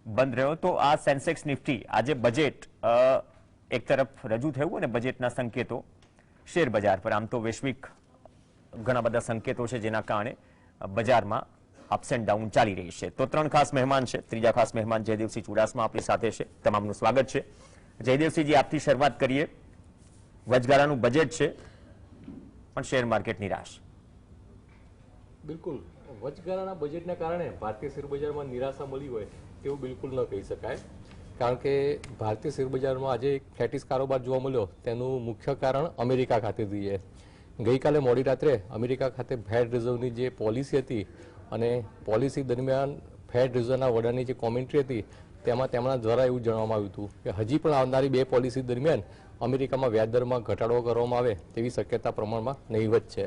બંધ રહ્યો. તો આ સેન્સેક્સ નિફ્ટી આજે બજેટ એક તરફ રજૂ થયું અને બજેટના સંકેતો શેર બજાર પર, આમ તો વૈશ્વિક ઘણા બધા સંકેતો છે જેના કારણે બજારમાં અપ્સ એન્ડ ડાઉન ચાલી રહી છે. તો 3 ખાસ મહેમાન છે. ત્રીજા ખાસ મહેમાન જયદેવસિંહ ચુડાસમા આપણી સાથે છે. તમામનું સ્વાગત છે. જયદેવસિંહજી, આપથી શરૂઆત કરીએ. વચગાળાનું બજેટ છે પણ શેર માર્કેટ નિરાશ. બિલકુલ, વચગાળાના બજેટના કારણે ભારતીય શેરબજારમાં નિરાશા મળી હોય તેવું બિલકુલ ન કહી શકાય. કારણ કે ભારતીય શેરબજારમાં આજે એક ફ્લેટિશ કારોબાર જોવા મળ્યો. તેનું મુખ્ય કારણ અમેરિકા ખાતેથી છે. ગઈકાલે મોડી રાત્રે અમેરિકા ખાતે ફેડ રિઝર્વની જે પોલિસી હતી અને પોલિસી દરમિયાન ફેડ રિઝર્વના વડાની જે કોમેન્ટ્રી હતી તેમાં તેમના દ્વારા એવું જણાવવામાં આવ્યું હતું કે હજી પણ આવનારી 2 પોલિસી દરમિયાન અમેરિકામાં વ્યાજદરમાં ઘટાડો કરવામાં આવે તેવી શક્યતા પ્રમાણમાં નહીવત છે.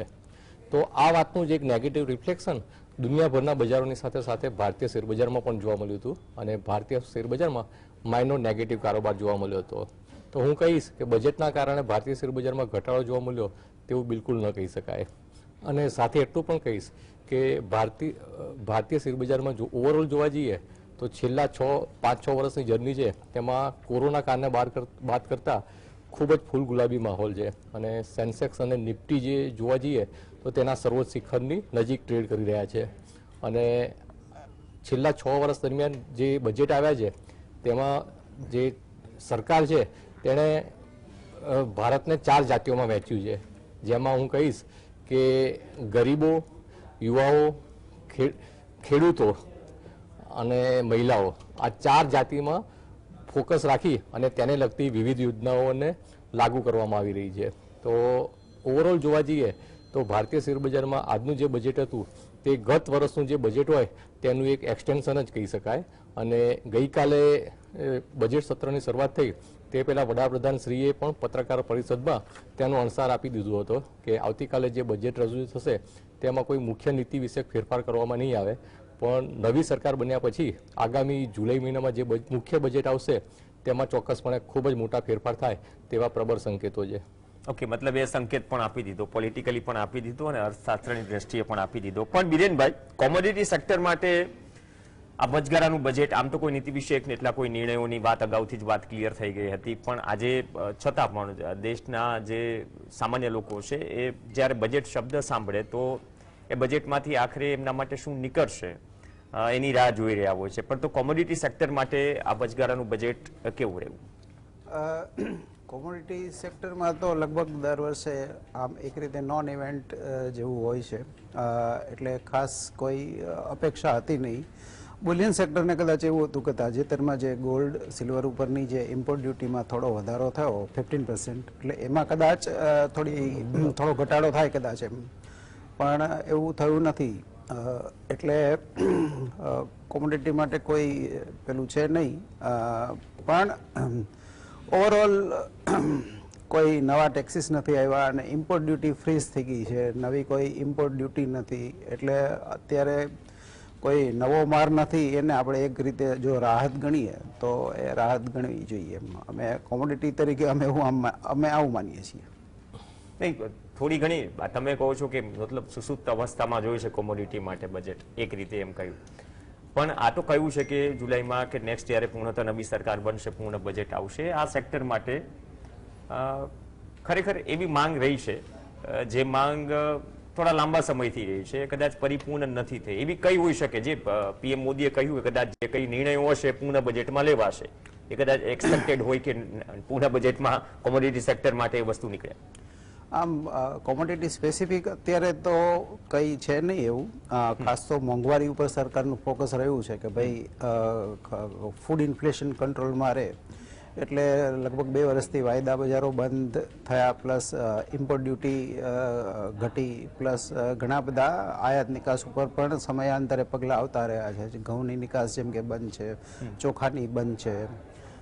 તો આ વાતનું જે એક નેગેટિવ રિફ્લેક્શન દુનિયાભરના બજારોની સાથે સાથે ભારતીય શેરબજારમાં પણ જોવા મળ્યું હતું અને ભારતીય શેરબજારમાં માઇનોર નેગેટિવ કારોબાર જોવા મળ્યો હતો. તો હું કહીશ કે બજેટના કારણે ભારતીય શેરબજારમાં ઘટાડો જોવા મળ્યો તેવું બિલકુલ ન કહી શકાય. અને સાથે એટલું પણ કહીશ કે ભારતીય શેરબજારમાં જો ઓવરઓલ જોવા જઈએ તો છેલ્લા 5-6 વર્ષની જર્ની છે તેમાં કોરોના કાળને બાદ કરતા ખૂબ જ ફૂલ ગુલાબી માહોલ છે અને સેન્સેક્સ અને નિફ્ટી જે જોવા જઈએ તો તેના સર્વોચ્ચ શિખરની નજીક ટ્રેડ કરી રહ્યા છે અને છેલ્લા 6 વર્ષ દરમિયાન જે બજેટ આવ્યા છે તેમાં જે સરકાર છે તેણે ભારતને 4 જાતિઓમાં વહેંચ્યું છે, જેમાં હું કહીશ કે ગરીબો, યુવાઓ, ખેડૂતો અને મહિલાઓ આ 4 જાતિમાં ફોકસ રાખી અને તેને લગતી વિવિધ યોજનાઓને લાગુ કરવામાં આવી રહી છે. તો ઓવરઓલ જોવા જઈએ તો ભારતીય શેરબજારમાં આજનું જે બજેટ હતું તે ગત વર્ષનું જે બજેટ હોય તેનું એક એક્સટેન્શન જ કહી શકાય અને ગઈકાલે બજેટ સત્રની શરૂઆત થઈ તે પહેલાં વડાપ્રધાન શ્રીએ પણ પત્રકાર પરિષદમાં તેનો અણસાર આપી દીધો હતો કે આવતીકાલે જે બજેટ રજૂ થશે તેમાં કોઈ મુખ્ય નીતિ વિષયક ફેરફાર કરવામાં નહીં આવે, પણ નવી સરકાર બન્યા પછી આગામી જુલાઈ મહિનામાં જે મુખ્ય બજેટ આવશે તેમાં ચોક્કસપણે ખૂબ જ મોટા ફેરફાર થાય તેવા પ્રબળ સંકેતો છે. ઓકે, મતલબ એ સંકેત પણ આપી દીધો, પોલિટિકલી પણ આપી દીધો અને અર્થશાસ્ત્રની દ્રષ્ટિએ પણ આપી દીધો. પણ બિરેનભાઈ, કોમોડિટી સેક્ટર માટે આ વચગાળાનું બજેટ, આમ તો કોઈ નીતિ વિષયક એટલા કોઈ નિર્ણયોની વાત અગાઉથી જ વાત ક્લિયર થઈ ગઈ હતી, પણ આજે છતાં પણ દેશના જે સામાન્ય લોકો છે એ જ્યારે બજેટ શબ્દ સાંભળે તો એ બજેટમાંથી આખરે એમના માટે શું નીકળશે એની રાહ જોઈ રહ્યા હોય છે. પણ તો કોમોડિટી સેક્ટર માટે આ વચગાળાનું બજેટ કેવું રહ્યું? કોમોડિટી સેક્ટરમાં તો લગભગ દર વર્ષે આમ એક રીતે નોન ઇવેન્ટ જેવું હોય છે, એટલે ખાસ કોઈ અપેક્ષા હતી નહીં. બુલિયન સેક્ટરને કદાચ એવું હતું કે તાજેતરમાં જે ગોલ્ડ સિલ્વર ઉપરની જે ઇમ્પોર્ટ ડ્યુટીમાં થોડો વધારો થયો 15%, એટલે એમાં કદાચ થોડો ઘટાડો થાય કદાચ એમ, પણ એવું થયું નથી. એટલે કોમોડિટી માટે કોઈ પેલું છે નહીં, પણ ઓવરઓલ કોઈ નવા ટેક્સીસ નથી આવ્યા અને ઇમ્પોર્ટ ડ્યુટી ફ્રીઝ થઈ ગઈ છે, નવી કોઈ ઇમ્પોર્ટ ડ્યુટી નથી, એટલે અત્યારે કોઈ નવો માર નથી. એને આપણે એક રીતે જો રાહત ગણીએ તો એ રાહત ગણવી જોઈએ. અમે કોમોડિટી તરીકે અમે આવું માનીએ છીએ. નહીં, થોડી ઘણી તમે કહો છો કે મતલબ સુસુપ્ત અવસ્થામાં જોયું છે કોમોડિટી માટે બજેટ, એક રીતે એમ કહ્યું, પણ આ તો કહ્યું છે કે જુલાઈમાં કે નેક્સ્ટ યરે પૂર્ણતઃ નવી સરકાર બનશે, પૂર્ણ બજેટ આવશે. આ સેક્ટર માટે ખરેખર એવી માંગ રહી છે જે માંગ થોડા લાંબા સમયથી રહી છે, કદાચ પરિપૂર્ણ નથી થઈ. એવી કઈ હોઈ શકે જે પીએમ મોદીએ કહ્યું કે કદાચ જે કઈ નિર્ણયો હશે પૂર્ણ બજેટમાં લેવાશે, એ કદાચ એક્સપેક્ટેડ હોય કે પૂર્ણ બજેટમાં કોમોડિટી સેક્ટર માટે એ વસ્તુ નીકળે? આમ કોમોડિટી સ્પેસિફિક અત્યારે તો કંઈ છે નહીં એવું. ખાસ તો મોંઘવારી ઉપર સરકારનું ફોકસ રહ્યું છે કે ભાઈ ફૂડ ઇન્ફ્લેશન કંટ્રોલમાં રહે, એટલે લગભગ 2 વર્ષથી વાયદા બજારો બંધ થયા, પ્લસ ઇમ્પોર્ટ ડ્યુટી ઘટી, પ્લસ ઘણા બધા આયાત નિકાસ ઉપર પણ સમયાંતરે પગલાં આવતા રહ્યા છે. ઘઉંની નિકાસ જેમ કે બંધ છે, ચોખાની બંધ છે,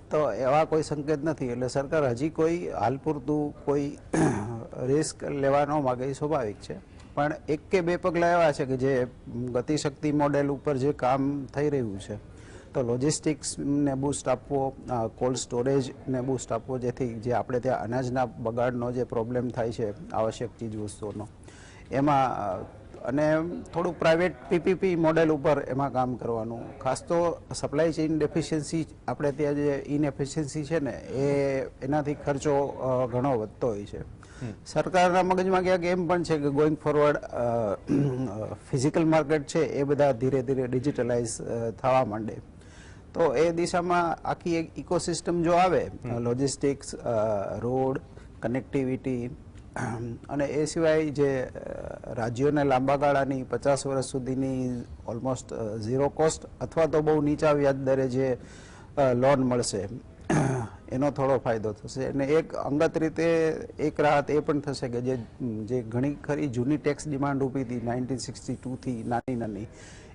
તો એવા કોઈ સંકેત નથી. એટલે સરકાર હજી કોઈ હાલ પૂરતું કોઈ રિસ્ક લેવા ન માગે, સ્વાભાવિક છે. પણ 1 કે 2 પગલાં એવા છે કે જે ગતિશક્તિ મોડેલ ઉપર જે કામ થઈ રહ્યું છે, તો લોજિસ્ટિક્સને બૂસ્ટ આપવો, કોલ્ડ સ્ટોરેજને બૂસ્ટ આપવો, જેથી જે આપણે ત્યાં અનાજના બગાડનો જે પ્રોબ્લેમ થાય છે આવશ્યક ચીજ વસ્તુઓનો, એમાં, અને થોડું પ્રાઇવેટ પીપીપી મોડેલ ઉપર એમાં કામ કરવાનું. ખાસ તો સપ્લાય ચેઇન ડેફિશિયન્સી, આપણે ત્યાં જે ઇનએફિશિયન્સી છે ને, એનાથી ખર્ચો ઘણો વધતો હોય છે. સરકારના મગજમાં ક્યાંક એમ પણ છે કે ગોઈંગ ફોરવર્ડ ફિઝિકલ માર્કેટ છે એ બધા ધીરે ધીરે ડિજિટલાઇઝ થવા માંડે, તો એ દિશામાં આખી એક ઇકોસિસ્ટમ જો આવે, લોજિસ્ટિક્સ, રોડ, કનેક્ટિવિટી, અને એ સિવાય જે રાજ્યોને લાંબા ગાળાની 50 વર્ષ સુધીની ઓલમોસ્ટ ઝીરો કોસ્ટ અથવા તો બહુ નીચા વ્યાજ દરે જે લોન મળશે, એનો થોડો ફાયદો થશે. અને એક અંગત રીતે એક રાહત એ પણ થશે કે જે ઘણી ખરી જૂની ટેક્સ ડિમાન્ડ ઊભી હતી 1962થી નાની,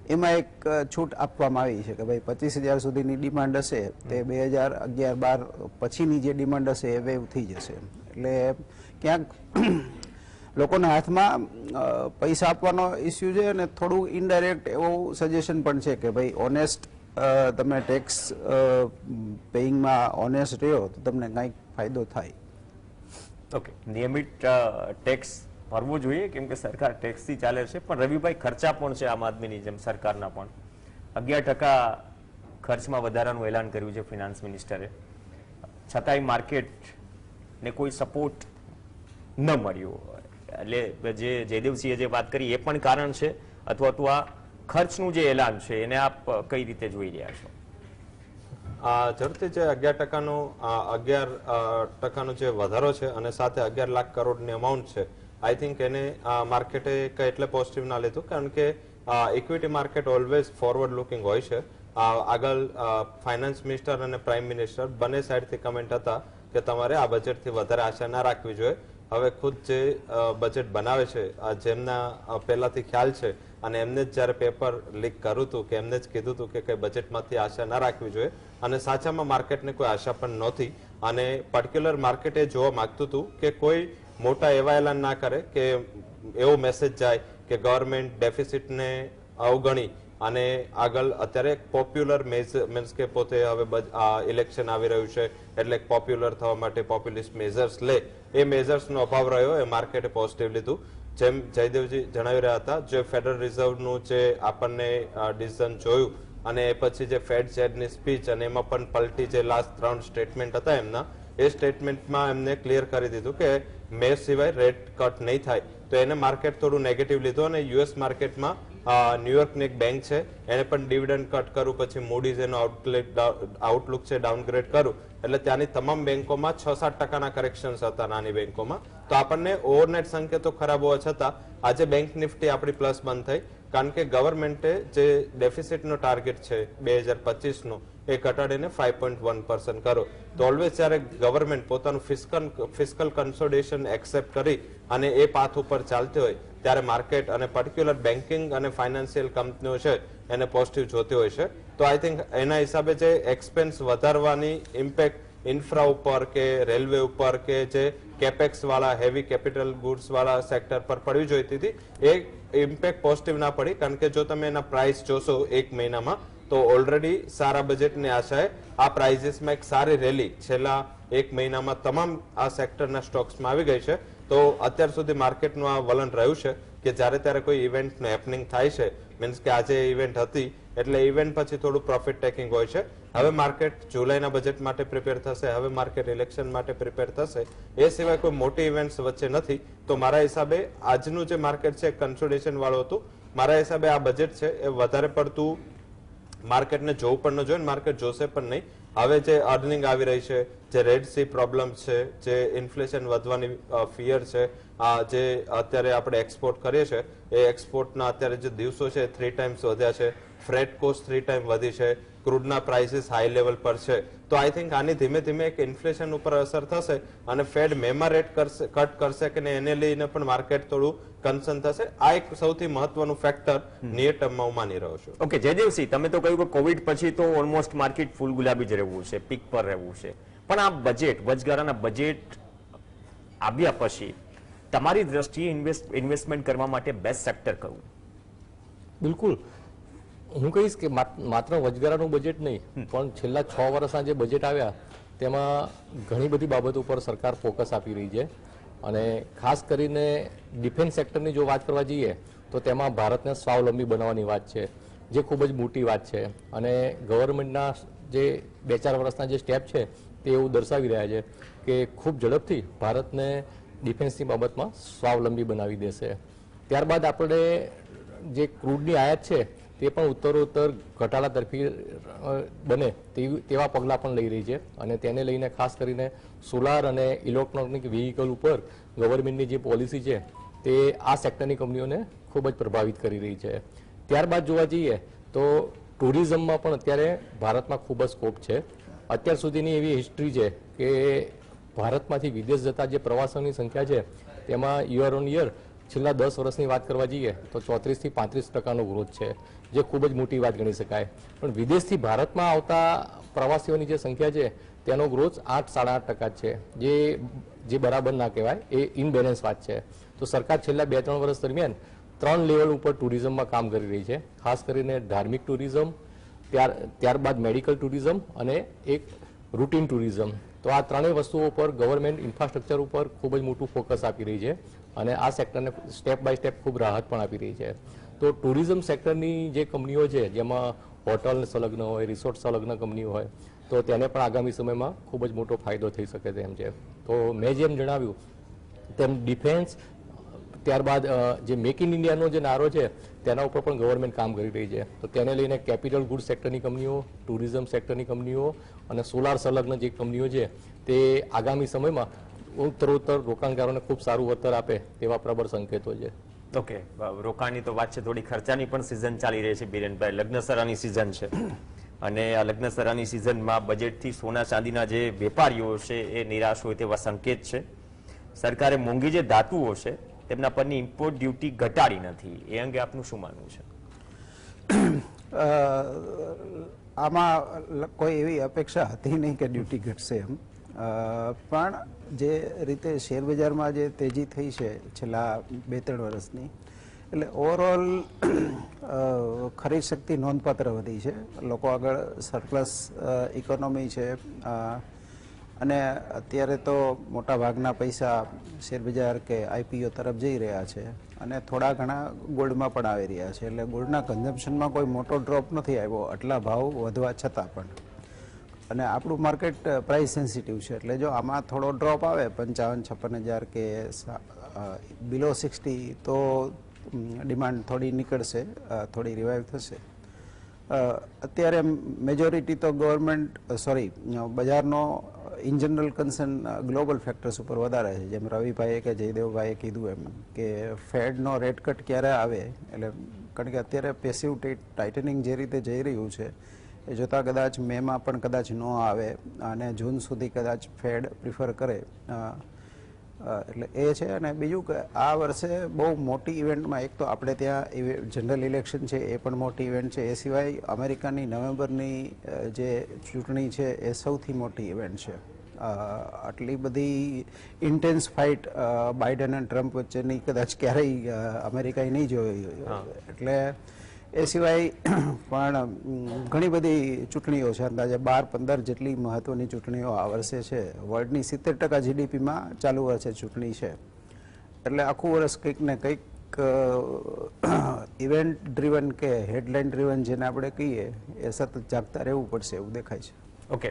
એમાં એક છૂટ આપવામાં આવી છે કે ભાઈ 25,000 સુધીની ડિમાન્ડ હશે તે 2011-12 પછીની જે ડિમાન્ડ હશે એ વેવ થઈ જશે. એટલે ક્યાંક લોકોના હાથમાં પૈસા આપવાનો ઇસ્યુ છે, અને થોડું ઇનડાયરેક્ટ એવું સજેશન પણ છે કે ભાઈ ઓનેસ્ટ તમે ટેક્સ પેઇંગમાં ઓનેસ્ટ રહ્યો તો તમને કંઈક ફાયદો થાય. ઓકે, નિયમિત ટેક્સ ભરવો જોઈએ કેમ કે સરકાર ટેક્સથી ચાલે છે, પણ રવિભાઈ ખર્ચા પણ છે આમ આદમીની જેમ સરકારના પણ 11% ખર્ચમાં વધારાનું એલાન કર્યું છે ફિનાન્સ મિનિસ્ટરે, છતાંય માર્કેટને કોઈ સપોર્ટ ન મળ્યો. એટલે જે જયદેવસિંહે જે વાત કરી એ પણ કારણ છે, અથવા તો આ ખર્ચનું જે એલાન છે એને આપ કઈ રીતે જોઈ રહ્યા છો? ઝડપથી જે 11%નો જે વધારો છે અને સાથે 11 લાખ કરોડની અમાઉન્ટ છે, આઈ થિંક એને માર્કેટે કઈ એટલે પોઝિટિવ ના લીધું, કારણ કે equity market always forward looking હોય છે. આગળ ફાઇનાન્સ મિનિસ્ટર અને પ્રાઇમ મિનિસ્ટર બંને સાઈડથી કમેન્ટ હતા કે તમારે આ બજેટથી વધારે આશા ના રાખવી જોઈએ. હવે ખુદ જે બજેટ બનાવે છે, જેમના પહેલાથી ખ્યાલ છે અને એમને જ જ્યારે પેપર લીક કર્યું હતું કે એમને જ કીધું હતું કે કઈ બજેટમાંથી આશા ના રાખવી જોઈએ, અને સાચામાં માર્કેટને કોઈ આશા પણ નહોતી. અને પર્ટિક્યુલર માર્કેટ એ જોવા માંગતું હતું કે કોઈ મોટા એવા એલાન ના કરે કે એવો મેસેજ જાય કે ગવર્મેન્ટ ડેફિસિટને અવગણી અને આગળ અત્યારે પોપ્યુલર મીન્સ કે પોતે હવે ઇલેક્શન આવી રહ્યું છે એટલે પોપ્યુલર થવા માટે પોપ્યુલિસ્ટ મેઝર્સ લે, એ મેઝર્સનો અભાવ રહ્યો, એ માર્કેટે પોઝિટિવ લીધું. જેમ જયદેવજી જણાવી રહ્યા હતા, જે ફેડરલ રિઝર્વનું જે આપણને ડિસિઝન જોયું અને એ પછી જે ફેડ ચેરની સ્પીચ અને એમાં પણ પલટી જે લાસ્ટ 3 સ્ટેટમેન્ટ હતા એમના, એ સ્ટેટમેન્ટમાં એમને ક્લિયર કરી દીધું કે મે સિવાય રેટ કટ નહીં થાય, તો એને માર્કેટ થોડું નેગેટિવ લીધું. અને યુએસ માર્કેટમાં ન્યુયોર્કની એક બેંક છે એને પણ ડિવિડન્ડ કટ કર્યું, પછી મૂડીઝ એનો આઉટલુક છે ડાઉનગ્રેડ કર્યું, એટલે ત્યાંની તમામ બેંકોમાં 6-7% કરેક્શન્સ હતા નાની બેંકોમાં. તો આપણને ઓવરનાઇટ સંકેતો ખરાબ હોવા છતાં આજે બેંક નિફ્ટી આપણી પ્લસ બંધ થઈ, કારણ કે ગવર્મેન્ટે જે ડેફિસિટનો ટાર્ગેટ છે 2025નો એ ઘટાડીને 5.1% કરો. તો ઓલવેઝ જ્યારે ગવર્મેન્ટ પોતાનું ફિસ્કલ કન્સોલિડેશન એક્સેપ્ટ કરી અને એ પાથ ઉપર ચાલતી હોય ત્યારે માર્કેટ અને પર્ટિક્યુલર બેન્કિંગ અને ફાઇનાન્શિયલ કંપનીઓ છે એને પોઝિટિવ જોતી હોય છે. તો આઈ થિંક એના હિસાબે જે એક્સપેન્સ વધારવાની ઇમ્પેક્ટ ઇન્ફ્રા ઉપર કે રેલવે ઉપર કે જે કેપેક્સ વાળા હેવી કેપિટલ ગુડ્સ વાળા સેક્ટર પર પડવી જોઈતી હતી, એ ઇમ્પેક્ટ પોઝિટિવ ના પડી. કારણ કે જો તમે એના પ્રાઇસ જોશો એક મહિનામાં, તો ઓલરેડી સારા બજેટની આશાએ આ પ્રાઇઝીસમાં એક સારી રેલી છેલ્લા એક મહિનામાં તમામ આ સેક્ટરના સ્ટોક્સમાં આવી ગઈ છે. તો અત્યાર સુધી માર્કેટનું આ વલણ રહ્યું છે કે જ્યારે ત્યારે કોઈ ઇવેન્ટનું હેપનિંગ થાય છે, મીન્સ કે આજે ઇવેન્ટ હતી એટલે ઇવેન્ટ પછી થોડું પ્રોફિટ ટેકિંગ હોય છે. હવે માર્કેટ જુલાઈના બજેટ માટે પ્રિપેર થશે, હવે માર્કેટ ઇલેક્શન માટે પ્રિપેર થશે, એ સિવાય કોઈ મોટી ઇવેન્ટ્સ વચ્ચે નથી. તો મારા હિસાબે આજનું જે માર્કેટ છે કન્સોલિડેશન વાળું હતું. મારા હિસાબે આ બજેટ છે એ વધારે પડતું માર્કેટને જોવું પણ ન જોઈએ, માર્કેટ જોશે પણ નહીં. હવે જે અર્નિંગ આવી રહી છે, જે રેડ સી પ્રોબ્લેમ છે, જે ઇન્ફ્લેશન વધવાની ફિયર છે, જે અત્યારે આપણે એક્સપોર્ટ કરીએ છીએ એ એક્સપોર્ટના અત્યારે જે દિવસો છે 3 ટાઈમ્સ વધ્યા છે, ફ્રેટ કોસ્ટ 3 ટાઈમ વધી છે, ક્રૂડના પ્રાઇસીસ હાઈ લેવલ પર છે. તો આઈ થિંક આની ધીમે ધીમે એક ઇન્ફ્લેશન ઉપર અસર થશે અને ફેડ મેમાં રેટ કટ કરશે કે એને લઈને પણ માર્કેટ થોડું કન્સર્ન થશે. આ એક સૌથી મહત્વનું ફેક્ટર નિયર ટર્મમાં હું માની રહ્યો છું. ઓકે જયદેવસિંહ, તમે તો કહ્યું કે કોવિડ પછી તો ઓલમોસ્ટ માર્કેટ ફૂલ ગુલાબી જ રહેવું છે, પીક પર રહેવું છે, પણ આ બજેટ વચગાળાના બજેટ આવ્યા પછી તમારી દ્રષ્ટિએ ઇન્વેસ્ટમેન્ટ કરવા માટે બેસ્ટ સેક્ટર કયું? બિલકુલ, હું કહીશ કે માત્ર વચગાળાનું બજેટ નહીં, પણ છેલ્લા 6 વર્ષના જે બજેટ આવ્યા તેમાં ઘણી બધી બાબતો ઉપર સરકાર ફોકસ આપી રહી છે. અને ખાસ કરીને ડિફેન્સ સેક્ટરની જો વાત કરવા જઈએ તો તેમાં ભારતને સ્વાવલંબી બનાવવાની વાત છે, જે ખૂબ જ મોટી વાત છે. અને ગવર્મેન્ટના જે 2-4 વર્ષના જે સ્ટેપ છે તે એવું દર્શાવી રહ્યા છે કે ખૂબ ઝડપથી ભારતને ડિફેન્સની બાબતમાં સ્વાવલંબી બનાવી દેશે. ત્યારબાદ આપણે જે ક્રૂડની આયાત છે તે પણ ઉત્તરોત્તર ઘટાડા તરફી બને તેવા પગલાં પણ લઈ રહી છે. અને તેને લઈને ખાસ કરીને સોલાર અને ઇલેક્ટ્રોનિક વ્હીકલ ઉપર ગવર્મેન્ટની જે પોલિસી છે તે આ સેક્ટરની કંપનીઓને ખૂબ જ પ્રભાવિત કરી રહી છે. ત્યારબાદ જોવા જઈએ તો ટુરિઝમમાં પણ અત્યારે ભારતમાં ખૂબ જ સ્કોપ છે. અત્યાર સુધીની એવી હિસ્ટ્રી છે કે ભારતમાંથી વિદેશ જતા જે પ્રવાસીઓની સંખ્યા છે તેમાં યર ઓન યર છેલ્લા 10 વર્ષની વાત કરવા જઈએ તો 34 થી 35% ગ્રોથ છે, જે ખૂબ જ મોટી વાત ગણી શકાય. પણ વિદેશથી ભારતમાં આવતા પ્રવાસીઓની જે સંખ્યા છે તેનો ગ્રોથ 8-8.5% છે, જે બરાબર ના કહેવાય, એ ઇનબેલેન્સ વાત છે. તો સરકાર છેલ્લા 2-3 વર્ષ દરમિયાન 3 લેવલ ઉપર ટુરિઝમમાં કામ કરી રહી છે, ખાસ કરીને ધાર્મિક ટુરિઝમ, ત્યારબાદ મેડિકલ ટુરિઝમ અને એક રૂટીન ટુરિઝમ. તો આ ત્રણેય વસ્તુઓ ઉપર ગવર્મેન્ટ ઇન્ફ્રાસ્ટ્રક્ચર ઉપર ખૂબ જ મોટું ફોકસ આપી રહી છે અને આ સેક્ટરને સ્ટેપ બાય સ્ટેપ ખૂબ રાહત પણ આપી રહી છે. તો ટુરિઝમ સેક્ટરની જે કંપનીઓ છે, જેમાં હોટલ સંલગ્ન હોય, રિસોર્ટ સંલગ્ન કંપનીઓ હોય, તો તેને પણ આગામી સમયમાં ખૂબ જ મોટો ફાયદો થઈ શકે તેમ છે. તો મેં જેમ જણાવ્યું તેમ ડિફેન્સ, ત્યારબાદ જે મેક ઇન ઇન્ડિયાનો જે નારો છે તેના ઉપર પણ ગવર્મેન્ટ કામ કરી રહી છે. તો તેને લઈને કેપિટલ ગુડ સેક્ટરની કંપનીઓ, ટુરિઝમ સેક્ટરની કંપનીઓ અને સોલાર સંલગ્ન જે કંપનીઓ છે તે આગામી સમયમાં ઉત્તરોત્તર રોકાણકારોને ખૂબ સારું વળતર આપે તેવા પ્રબળ સંકેતો છે. ઓકે, રોકાણની તો વાત છે, થોડી ખર્ચાની પણ સિઝન ચાલી રહી છે બિરેનભાઈ, લગ્નસરાની સિઝન છે અને આ લગ્નસરાની સિઝનમાં બજેટથી સોના ચાંદીના જે વેપારીઓ છે એ નિરાશ હોય તેવા સંકેત છે. સરકારે મોંઘી જે ધાતુઓ છે તેમના પરની ઇમ્પોર્ટ ડ્યુટી ઘટાડી નથી, એ અંગે આપનું શું માનવું છે? આમાં કોઈ એવી અપેક્ષા હતી નહીં કે ડ્યુટી ઘટશે એમ, પણ જે રીતે શેર બજારમાં જે તેજી થઈ છે છેલ્લા 2-3 વર્ષની, એટલે ઓવરઓલ ખરીદ શક્તિ નોંધપાત્ર વધી છે. લોકો આગળ સરપ્લસ ઇકોનોમી છે અને અત્યારે તો મોટા ભાગના પૈસા શેરબજાર કે આઈપીઓ તરફ જઈ રહ્યા છે અને થોડા ઘણા ગોલ્ડમાં પણ આવી રહ્યા છે. એટલે ગોલ્ડના કન્ઝમ્પશનમાં કોઈ મોટો ડ્રોપ નથી આવ્યો આટલા ભાવ વધવા છતાં પણ. અને આપણું માર્કેટ પ્રાઇસ સેન્સિટિવ છે, એટલે જો આમાં થોડો ડ્રોપ આવે 55-56 હજાર કે બિલો 60 તો ડિમાન્ડ થોડી નીકળશે, થોડી રિવાઇવ થશે. અત્યારે મેજોરિટી તો બજારનો in general concern global factors ઉપર વધારે છે. જેમ રવિભાઈએ કે જયદેવભાઈએ કીધું એમ કે ફેડનો રેટ કટ ક્યારે આવે, એટલે કારણ કે અત્યારે પેસિવ ટાઇટનિંગ જે રીતે જઈ રહ્યું છે એ જોતાં કદાચ મેમાં પણ કદાચ ન આવે અને જૂન સુધી કદાચ ફેડ પ્રિફર કરે, એટલે એ છે. અને બીજું કે આ વર્ષે બહુ મોટી ઇવેન્ટમાં એક તો આપણે ત્યાં જનરલ ઇલેક્શન છે એ પણ મોટી ઇવેન્ટ છે, એ સિવાય અમેરિકાની નવેમ્બરની જે ચૂંટણી છે એ સૌથી મોટી ઇવેન્ટ છે. આટલી બધી ઇન્ટેન્સ ફાઇટ બાઇડન અને ટ્રમ્પ વચ્ચેની કદાચ ક્યારેય અમેરિકાએ નહીં જોઈ. એટલે એ સિવાય પણ ઘણી બધી ચૂંટણીઓ છે, અંદાજે 12-15 જેટલી મહત્વની ચૂંટણીઓ આ વર્ષે છે. વર્લ્ડની 70% જીડીપીમાં ચાલુ વર્ષે ચૂંટણી છે. એટલે આખું વર્ષ કંઈક ને કંઈક ઇવેન્ટ ડ્રીવન કે હેડલાઇન ડ્રીવન જેને આપણે કહીએ એ સતત જાગતા રહેવું પડશે એવું દેખાય છે. ઓકે,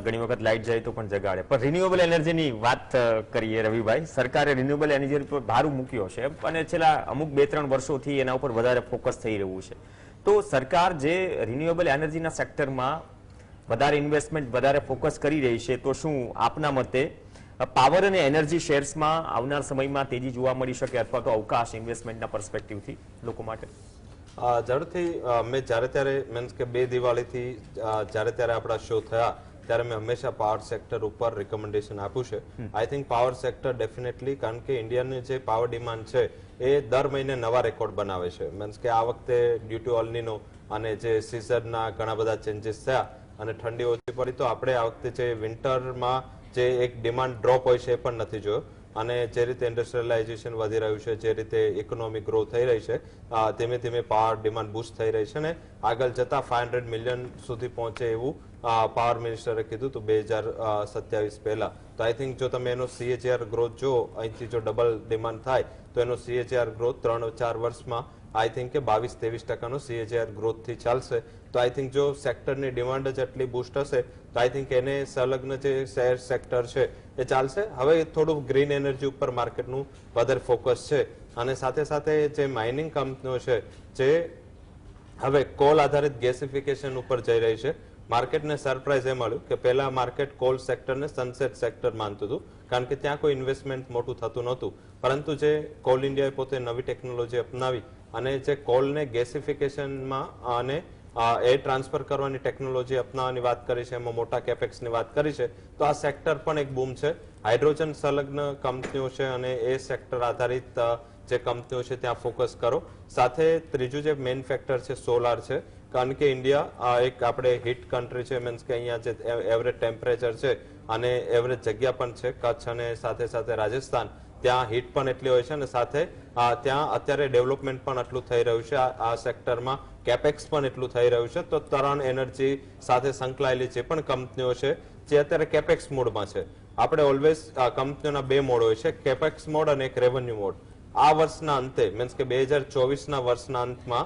ઘણી વખત લાઇટ જાય તો પણ જગાડે. પણ રિન્યુએબલ એનર્જીની વાત કરીએ રવિભાઈ, સરકારે રિન્યુએબલ એનર્જી પર ભાર મૂક્યો છે અને છેલ્લા અમુક 2-3 વર્ષોથી એના ઉપર વધારે ફોકસ થઈ રહ્યું છે. તો સરકાર જે રિન્યુએબલ એનર્જીના સેક્ટરમાં વધારે ઇન્વેસ્ટમેન્ટ, વધારે ફોકસ કરી રહી છે, તો શું આપના મતે પાવર અને એનર્જી શેર્સમાં આવનાર સમયમાં તેજી જોવા મળી શકે અથવા તો અવકાશ ઇન્વેસ્ટમેન્ટના પર્સપેક્ટિવથી લોકો માટે? જરૂરથી મેં જ્યારે ત્યારે મીન્સ કે 2 દિવાળીથી જ્યારે ત્યારે આપણા શો થયા ત્યારે મેં હંમેશા પાવર સેક્ટર ઉપર રિકમેન્ડેશન આપ્યું છે. I think power sector definitely, કારણ કે ઇન્ડિયાની જે પાવર ડિમાન્ડ છે એ દર મહિને નવા રેકોર્ડ બનાવે છે. મીન્સ કે આ વખતે ડ્યુ ટુ અલ્નિનો અને જે સિઝનના ઘણા બધા ચેન્જીસ થયા અને ઠંડી ઓછી પડી, તો આપણે આ વખતે જે વિન્ટરમાં જે એક ડિમાન્ડ ડ્રોપ હોય છે એ પણ નથી જોયો. અને જે રીતે ઇન્ડસ્ટ્રીયલાઇઝેશન વધી રહ્યું છે, જે રીતે ઇકોનોમિક ગ્રો થઈ રહી છે, ધીમે ધીમે પાવર ડિમાન્ડ બૂસ્ટ થઈ રહી છે અને આગળ જતા 500 મિલિયન સુધી પહોંચે એવું પાવર મિનિસ્ટરે કીધું હતું 2027 પહેલા. તો આઈ થિંક જો તમે એનો CAGR ગ્રોથ જો અહીંથી જો ડબલ ડિમાન્ડ થાય તો એનો CAGR ગ્રોથ 3-4 વર્ષમાં આઈ થિંક કે 22-23% CAGR ગ્રોથ થી ચાલશે. તો આઈ થિંક જો સેક્ટરની ડિમાન્ડ જ એટલી બૂસ્ટ હશે તો આઈ થિંક એને સંલગ્ન જે શેર સેક્ટર છે એ ચાલશે. હવે થોડું ગ્રીન એનર્જી ઉપર માર્કેટનું વધારે ફોકસ છે અને સાથે સાથે જે માઇનિંગ કંપનીઓ છે જે હવે કોલ આધારિત ગેસિફિકેશન ઉપર જઈ રહી છે. માર્કેટને સરપ્રાઇઝ એ મળ્યું કે પહેલા માર્કેટ કોલ સેક્ટરને સનસેટ સેક્ટર માનતું હતું, કારણ કે ત્યાં કોઈ ઇન્વેસ્ટમેન્ટ મોટું થતું નહોતું. પરંતુ જે કોલ ઇન્ડિયાએ પોતે નવી ટેકનોલોજી અપનાવી અને જે કોલને ગેસિફિકેશનમાં અને એર ટ્રાન્સફર કરવાની ટેકનોલોજી અપનાવવાની વાત કરી છે, એમાં મોટા કેપેક્સની વાત કરી છે, તો આ સેક્ટર પણ એક બૂમ છે. હાઇડ્રોજન સંલગ્ન કંપનીઓ છે અને એ સેક્ટર આધારિત જે કંપનીઓ છે ત્યાં ફોકસ કરો. સાથે ત્રીજું જે મેઇન ફેક્ટર છે સોલાર છે, કારણ કે ઇન્ડિયા એક આપણે હિટ કન્ટ્રી છે, મીન્સ કે અહીંયા જે એવરેજ ટેમ્પરેચર છે અને એવરેજ જગ્યા પણ છે કચ્છ અને સાથે સાથે રાજસ્થાન, ત્યાં હીટ પણ એટલી હોય છે અને સાથે ત્યાં અત્યારે ડેવલપમેન્ટ પણ એટલું થઈ રહ્યું છે. આ સેક્ટરમાં કેપેક્સ પણ એટલું થઈ રહ્યું છે. તો તરણ એનર્જી સાથે સંકળાયેલી જે પણ કંપનીઓ છે જે અત્યારે કેપેક્સ મોડમાં છે. આપણે ઓલવેઝ કંપનીઓના 2 મોડ હોય છે, કેપેક્સ મોડ અને એક રેવન્યુ મોડ. આ વર્ષના અંતે મીન્સ કે 2024ના વર્ષના અંતમાં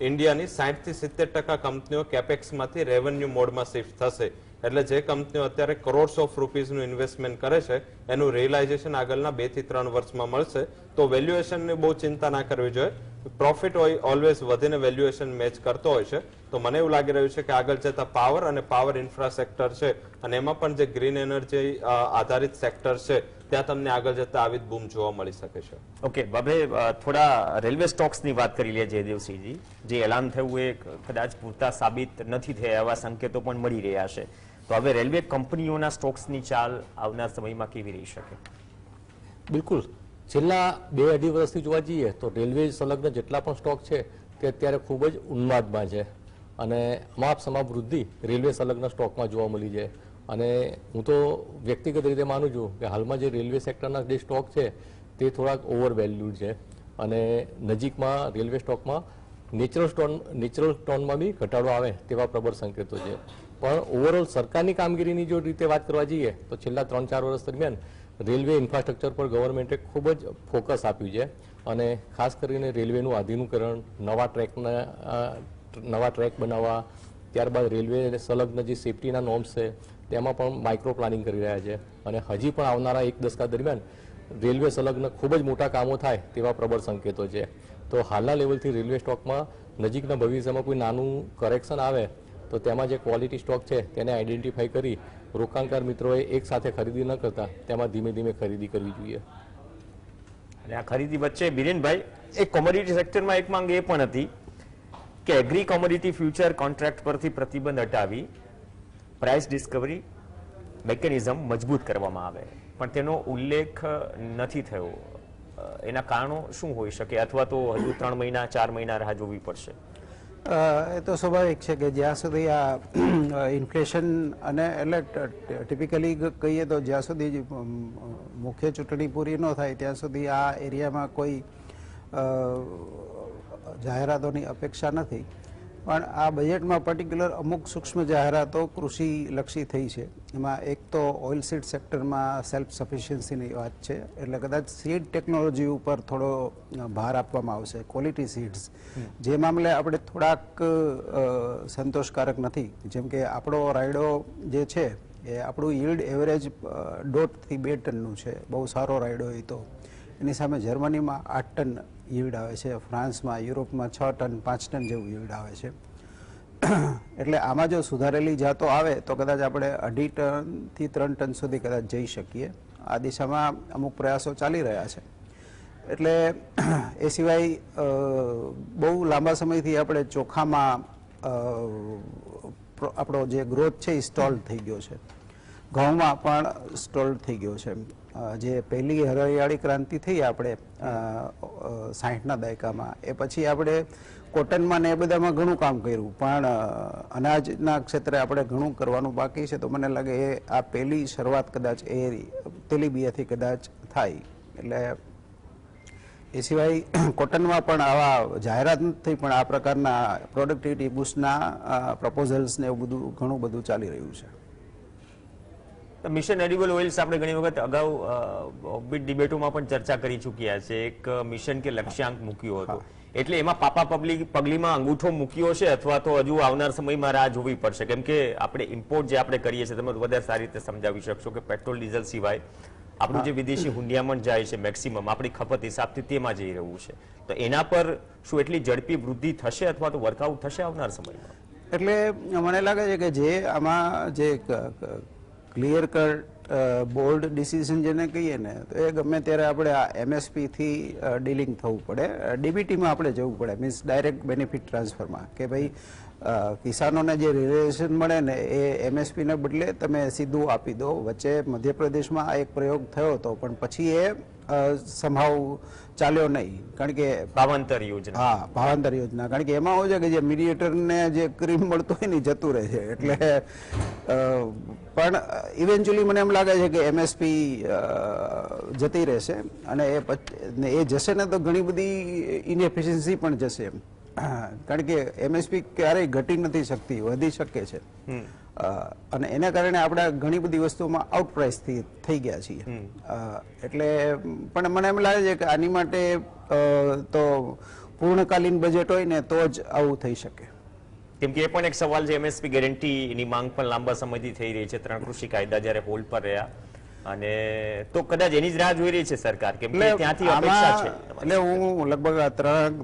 ઇન્ડિયાની 60 થી 70% કંપનીઓ કેપેક્સ માંથી રેવન્યુ મોડમાં શિફ્ટ થશે. એટલે જે કંપનીઓ અત્યારે કરોડ્સ ઓફ રૂપીઝનું ઇન્વેસ્ટમેન્ટ કરે છે એનું રિયલાઇઝેશન આગળના 2 થી 3 વર્ષમાં મળશે. તો વેલ્યુએશનની બહુ ચિંતા ના કરવી જોઈએ. પ્રોફિટ હોય ઓલવેઝ વધીને વેલ્યુએશન મેચ કરતો હોય છે. તો મને એવું લાગી રહ્યું છે કે આગળ જતા પાવર અને પાવર ઇન્ફ્રા સેક્ટર છે અને એમાં પણ જે ગ્રીન એનર્જી આધારિત સેક્ટર છે ત્યાં તમને આગળ જતા આવી બૂમ જોવા મળી શકે છે. ઓકે બાબે, થોડા રેલવે સ્ટોક્સની વાત કરી લે જયદેવસિંહજી. જે એલાન થયું એ કદાચ પૂરતા સાબિત નથી થયા એવા સંકેતો પણ મળી રહ્યા છે. તો હવે રેલવે કંપનીઓના સ્ટોક્સની ચાલ આવનાર સમયમાં કેવી રહી શકે? બિલકુલ, છેલ્લા 2-2.5 વર્ષથી જોવા જઈએ તો રેલવે સંલગ્ન જેટલા પણ સ્ટોક છે તે અત્યારે ખૂબ જ ઉન્માદમાં છે અને અમાપ વૃદ્ધિ રેલવે સંલગ્ન સ્ટોકમાં જોવા મળી છે. અને હું તો વ્યક્તિગત રીતે માનું છું કે હાલમાં જે રેલવે સેક્ટરના જે સ્ટોક છે તે થોડાક ઓવર વેલ્યુડ છે અને નજીકમાં રેલવે સ્ટોકમાં નેચરલ સ્ટોનમાં બી ઘટાડો આવે તેવા પ્રબળ સંકેતો છે. પણ ઓવરઓલ સરકારની કામગીરીની જો રીતે વાત કરવા જઈએ તો છેલ્લા 3-4 વર્ષ દરમિયાન રેલવે ઇન્ફ્રાસ્ટ્રક્ચર પર ગવર્મેન્ટે ખૂબ જ ફોકસ આપ્યું છે અને ખાસ કરીને રેલવેનું આધુનિકરણ, નવા ટ્રેક બનાવવા, ત્યારબાદ રેલવે સંલગ્ન જે સેફટીના નોર્મ્સ છે તેમાં પણ માઇક્રો પ્લાનિંગ કરી રહ્યા છે અને હજી પણ આવનારા 1 દશકા દરમિયાન રેલવે સંલગ્ન ખૂબ જ મોટા કામો થાય તેવા પ્રબળ સંકેતો છે. તો હાલના લેવલથી રેલવે સ્ટોકમાં નજીકના ભવિષ્યમાં કોઈ નાનું કરેક્શન આવે તો તેમાં જે ક્વોલિટી સ્ટોક છે તેને આઈડેન્ટિફાઈ કરી રોકાણકાર મિત્રોએ એક સાથે ખરીદી ન કરતા તેમાં ધીમે ધીમે ખરીદી કરવી જોઈએ. અને આ ખરીદી વચ્ચે બિરેનભાઈ, એક કોમોડિટી સેક્ટરમાં એક માંગ એ પણ હતી કે એગ્રી કોમોડિટી ફ્યુચર કોન્ટ્રાક્ટ પરથી પ્રતિબંધ હટાવી પ્રાઇસ ડિસ્કવરી મેકેનિઝમ મજબૂત કરવામાં આવે, પણ તેનો ઉલ્લેખ નથી થયો. એના કારણો શું હોઈ શકે, અથવા તો હજુ 3 મહિના 4 મહિના રાહ જોવી પડશે? એ તો સ્વાભાવિક છે કે જ્યાં સુધી આ ઇન્ફ્લેશન અને એટલે ટિપિકલી કહીએ તો જ્યાં સુધી મુખ્ય ચૂંટણી પૂરી ન થાય ત્યાં સુધી આ એરિયામાં કોઈ જાહેરાતોની અપેક્ષા નથી. પણ આ બજેટમાં પર્ટિક્યુલર અમુક સૂક્ષ્મ જાહેરાતો કૃષિલક્ષી થઈ છે. એમાં એક તો ઓઇલ સીડ સેક્ટરમાં સેલ્ફ સફિશિયન્સીની વાત છે, એટલે કદાચ સીડ ટેકનોલોજી ઉપર થોડો ભાર આપવામાં આવશે, ક્વોલિટી સીડ્સ. જે મામલે આપણે થોડાક સંતોષકારક નથી. જેમ કે આપણો રાયડો જે છે એ આપણું યીલ્ડ એવરેજ 1.5 થી 2 ટનનું છે, બહુ સારો રાયડો હોય તો. એની સામે જર્મનીમાં 8 ટન યીલ્ડ આવે છે, ફ્રાન્સમાં, યુરોપમાં 6 ટન 5 ટન જેવું યીલ્ડ આવે છે. એટલે આમાં જો સુધારેલી જાતો આવે તો કદાચ આપણે 2.5 ટનથી 3 ટન સુધી કદાચ જઈ શકીએ. આ દિશામાં અમુક પ્રયાસો ચાલી રહ્યા છે. એટલે એ સિવાય બહુ લાંબા સમયથી આપણે ચોખામાં આપણો જે ગ્રોથ છે એ સ્ટોલ થઈ ગયો છે. ઘઉંમાં પણ સ્ટોલ થઈ ગયો છે. જે પહેલી હરિયાળી ક્રાંતિ થઈ આપણે 60ના દાયકામાં, એ પછી આપણે કોટનમાં ને એ બધામાં ઘણું કામ કર્યું, પણ અનાજના ક્ષેત્રે આપણે ઘણું કરવાનું બાકી છે. તો મને લાગે એ આ પહેલી શરૂઆત કદાચ એ તેલીબિયાથી કદાચ થાય. એટલે એ સિવાય કોટનમાં પણ આવા જાહેરાત નથી, પણ આ પ્રકારના પ્રોડક્ટિવિટી બૂસ્ટના પ્રપોઝલ્સ ને એવું બધું ઘણું બધું ચાલી રહ્યું છે. મિશન એડિબલ ઓઇલ્સ આપણે ઘણી વખત અગાઉ ઓફબીટ ડિબેટોમાં પણ ચર્ચા કરી ચૂક્યા છે. એક મિશન કે લક્ષ્યાંક મૂક્યો હતો, એટલે એમાં પાપા પગલીમાં અંગૂઠો મૂક્યો છે, અથવા તો હજુ આવનાર સમયમાં રાહ જોવી પડશે? કેમ કે આપણે ઇમ્પોર્ટ જે આપણે કરીએ છીએ, તમે વધારે સારી રીતે સમજાવી શકશો કે પેટ્રોલ ડીઝલ સિવાય આપણું જે વિદેશી હુંડિયામણ જાય છે મેક્સિમમ આપણી ખપત હિસાબથી તેમાં જઈ રહ્યું છે. તો એના પર શું એટલી ઝડપી વૃદ્ધિ થશે અથવા તો વર્કઆઉટ થશે આવનાર સમયમાં? એટલે મને લાગે છે કે જે આમાં જે ક્લિયર કટ બોલ્ડ ડિસિઝન જેને કહીએ ને, તો એ ગમે ત્યારે આપણે આ MSP થી ડીલિંગ થવું પડે, DBTમાં આપણે જવું પડે, મીન્સ ડાયરેક્ટ બેનિફિટ ટ્રાન્સફરમાં, કે ભાઈ કિસાનોને જે રિલેશન મળે ને એ MSPને બદલે તમે સીધું આપી દો. વચ્ચે મધ્યપ્રદેશમાં આ એક પ્રયોગ થયો હતો, પણ પછી એ સંભાવ ચાલ્યો નહીં, કારણ કે ભાવાંતર યોજના. હા, ભાવાંતર યોજના. કારણ કે એમાં હોય છે કે જે મીડિયેટરને જે ક્રીમ મળતું હોય ને જતું રહે છે. એટલે પણ ઇવેન્ચ્યુઅલી મને એમ લાગે છે કે MSP જતી રહેશે, અને એ જશે ને તો ઘણી બધી ઇનએફિશિયન્સી પણ જશે. કારણ કે MSP ક્યારેય ઘટી નથી શકતી, વધી શકે છે. અને એના કારણે આપણે ઘણી બધી વસ્તુઓમાં આઉટ પ્રાઇસ થઈ ગયા છીએ. એટલે પણ મને એમ લાગે છે કે આની માટે તો પૂર્ણકાલીન બજેટ હોય ને તો જ આવું થઈ શકે. કેમ કે એ પણ એક સવાલ છે, એમએસપી ગેરંટીની માંગ પણ લાંબા સમયથી થઈ રહી છે. 3 કૃષિ કાયદા જ્યારે હોલ્ડ પર રહ્યા અને તો કદાચ એની જ રાહ જોઈ રહી છે સરકાર, કેમ કે ત્યાંથી અપેક્ષા છે. એટલે હું લગભગ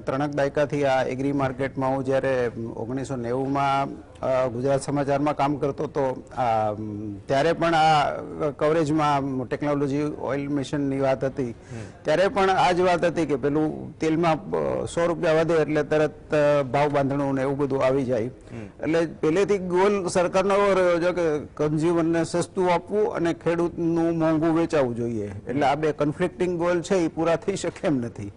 ત્રણેક દાયકાથી આ એગ્રી માર્કેટમાં હું જ્યારે 1990માં ગુજરાત સમાચારમાં કામ કરતો હતો ત્યારે પણ આ કવરેજમાં ટેકનોલોજી ઓઇલ મિશનની વાત હતી, ત્યારે પણ આ જ વાત હતી કે પેલું તેલમાં 100 રૂપિયા વધે એટલે તરત ભાવ બાંધણું ને એવું બધું આવી જાય. એટલે પહેલેથી ગોલ સરકારનો એવો રહ્યો છે કે કન્ઝ્યુમરને સસ્તું આપવું અને ખેડૂતનું મોંઘું વેચાવવું જોઈએ. એટલે આ બે કન્ફ્લિક્ટિંગ ગોલ છે એ પૂરા થઈ શકે એમ નથી.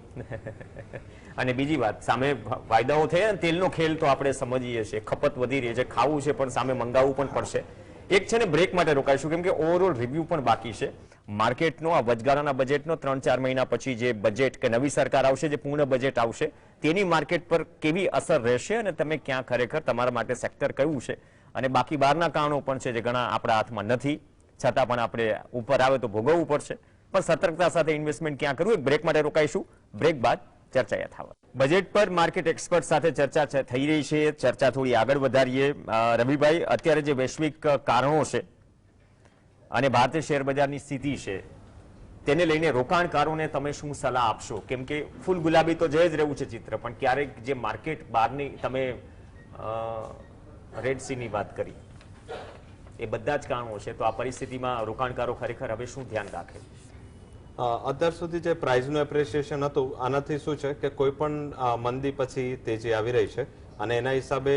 અને બીજી વાત, સામે વાયદાઓ થયા ને તેલનો ખેલ તો આપણે સમજીએ છીએ, ખપત વધી રહી છે, ખાવું છે પણ સામે મંગાવવું પણ પડશે. એક છે ને બ્રેક માટે રોકાઈશું, કેમ કે ઓવરઓલ રિવ્યુ પણ બાકી છે માર્કેટનો. આ વચગાળાના બજેટનો 3-4 મહિના પછી જે બજેટ કે નવી સરકાર આવશે, જે પૂર્ણ બજેટ આવશે, તેની માર્કેટ પર કેવી અસર રહેશે અને તમે ક્યાં ખરેખર તમારા માટે સેક્ટર કયું છે, અને બાકી બહારના કારણો પણ છે જે ઘણા આપણા હાથમાં નથી, છતાં પણ આપણે ઉપર આવે તો ભોગવવું પડશે. પણ સતર્કતા સાથે ઇન્વેસ્ટમેન્ટ ક્યાં કરવું, એક બ્રેક માટે રોકાઈશું. બ્રેક બાદ ચર્ચા યથાવત. બજેટ પર માર્કેટ એક્સપર્ટ સાથે ચર્ચા થઈ રહી છે. ચર્ચા થોડી આગળ વધારીએ. રવિભાઈ, અત્યારે જે વૈશ્વિક કારણો છે અને ભારતીય શેર બજારની સ્થિતિ છે, તેને લઈને રોકાણકારોને તમે શું સલાહ આપશો? કેમ કે ફૂલ ગુલાબી તો જઈ જ રહેવું છે ચિત્ર, પણ ક્યારેક જે માર્કેટ બહારની, તમે રેડ સીની વાત કરી, એ બધા જ કારણો છે, તો આ પરિસ્થિતિમાં રોકાણકારો ખરેખર હવે શું ધ્યાન રાખે? અત્યાર સુધી જે પ્રાઇઝનું એપ્રિસિએશન હતું, આનાથી શું છે કે કોઈ પણ મંદી પછી તેજી આવી રહી છે અને એના હિસાબે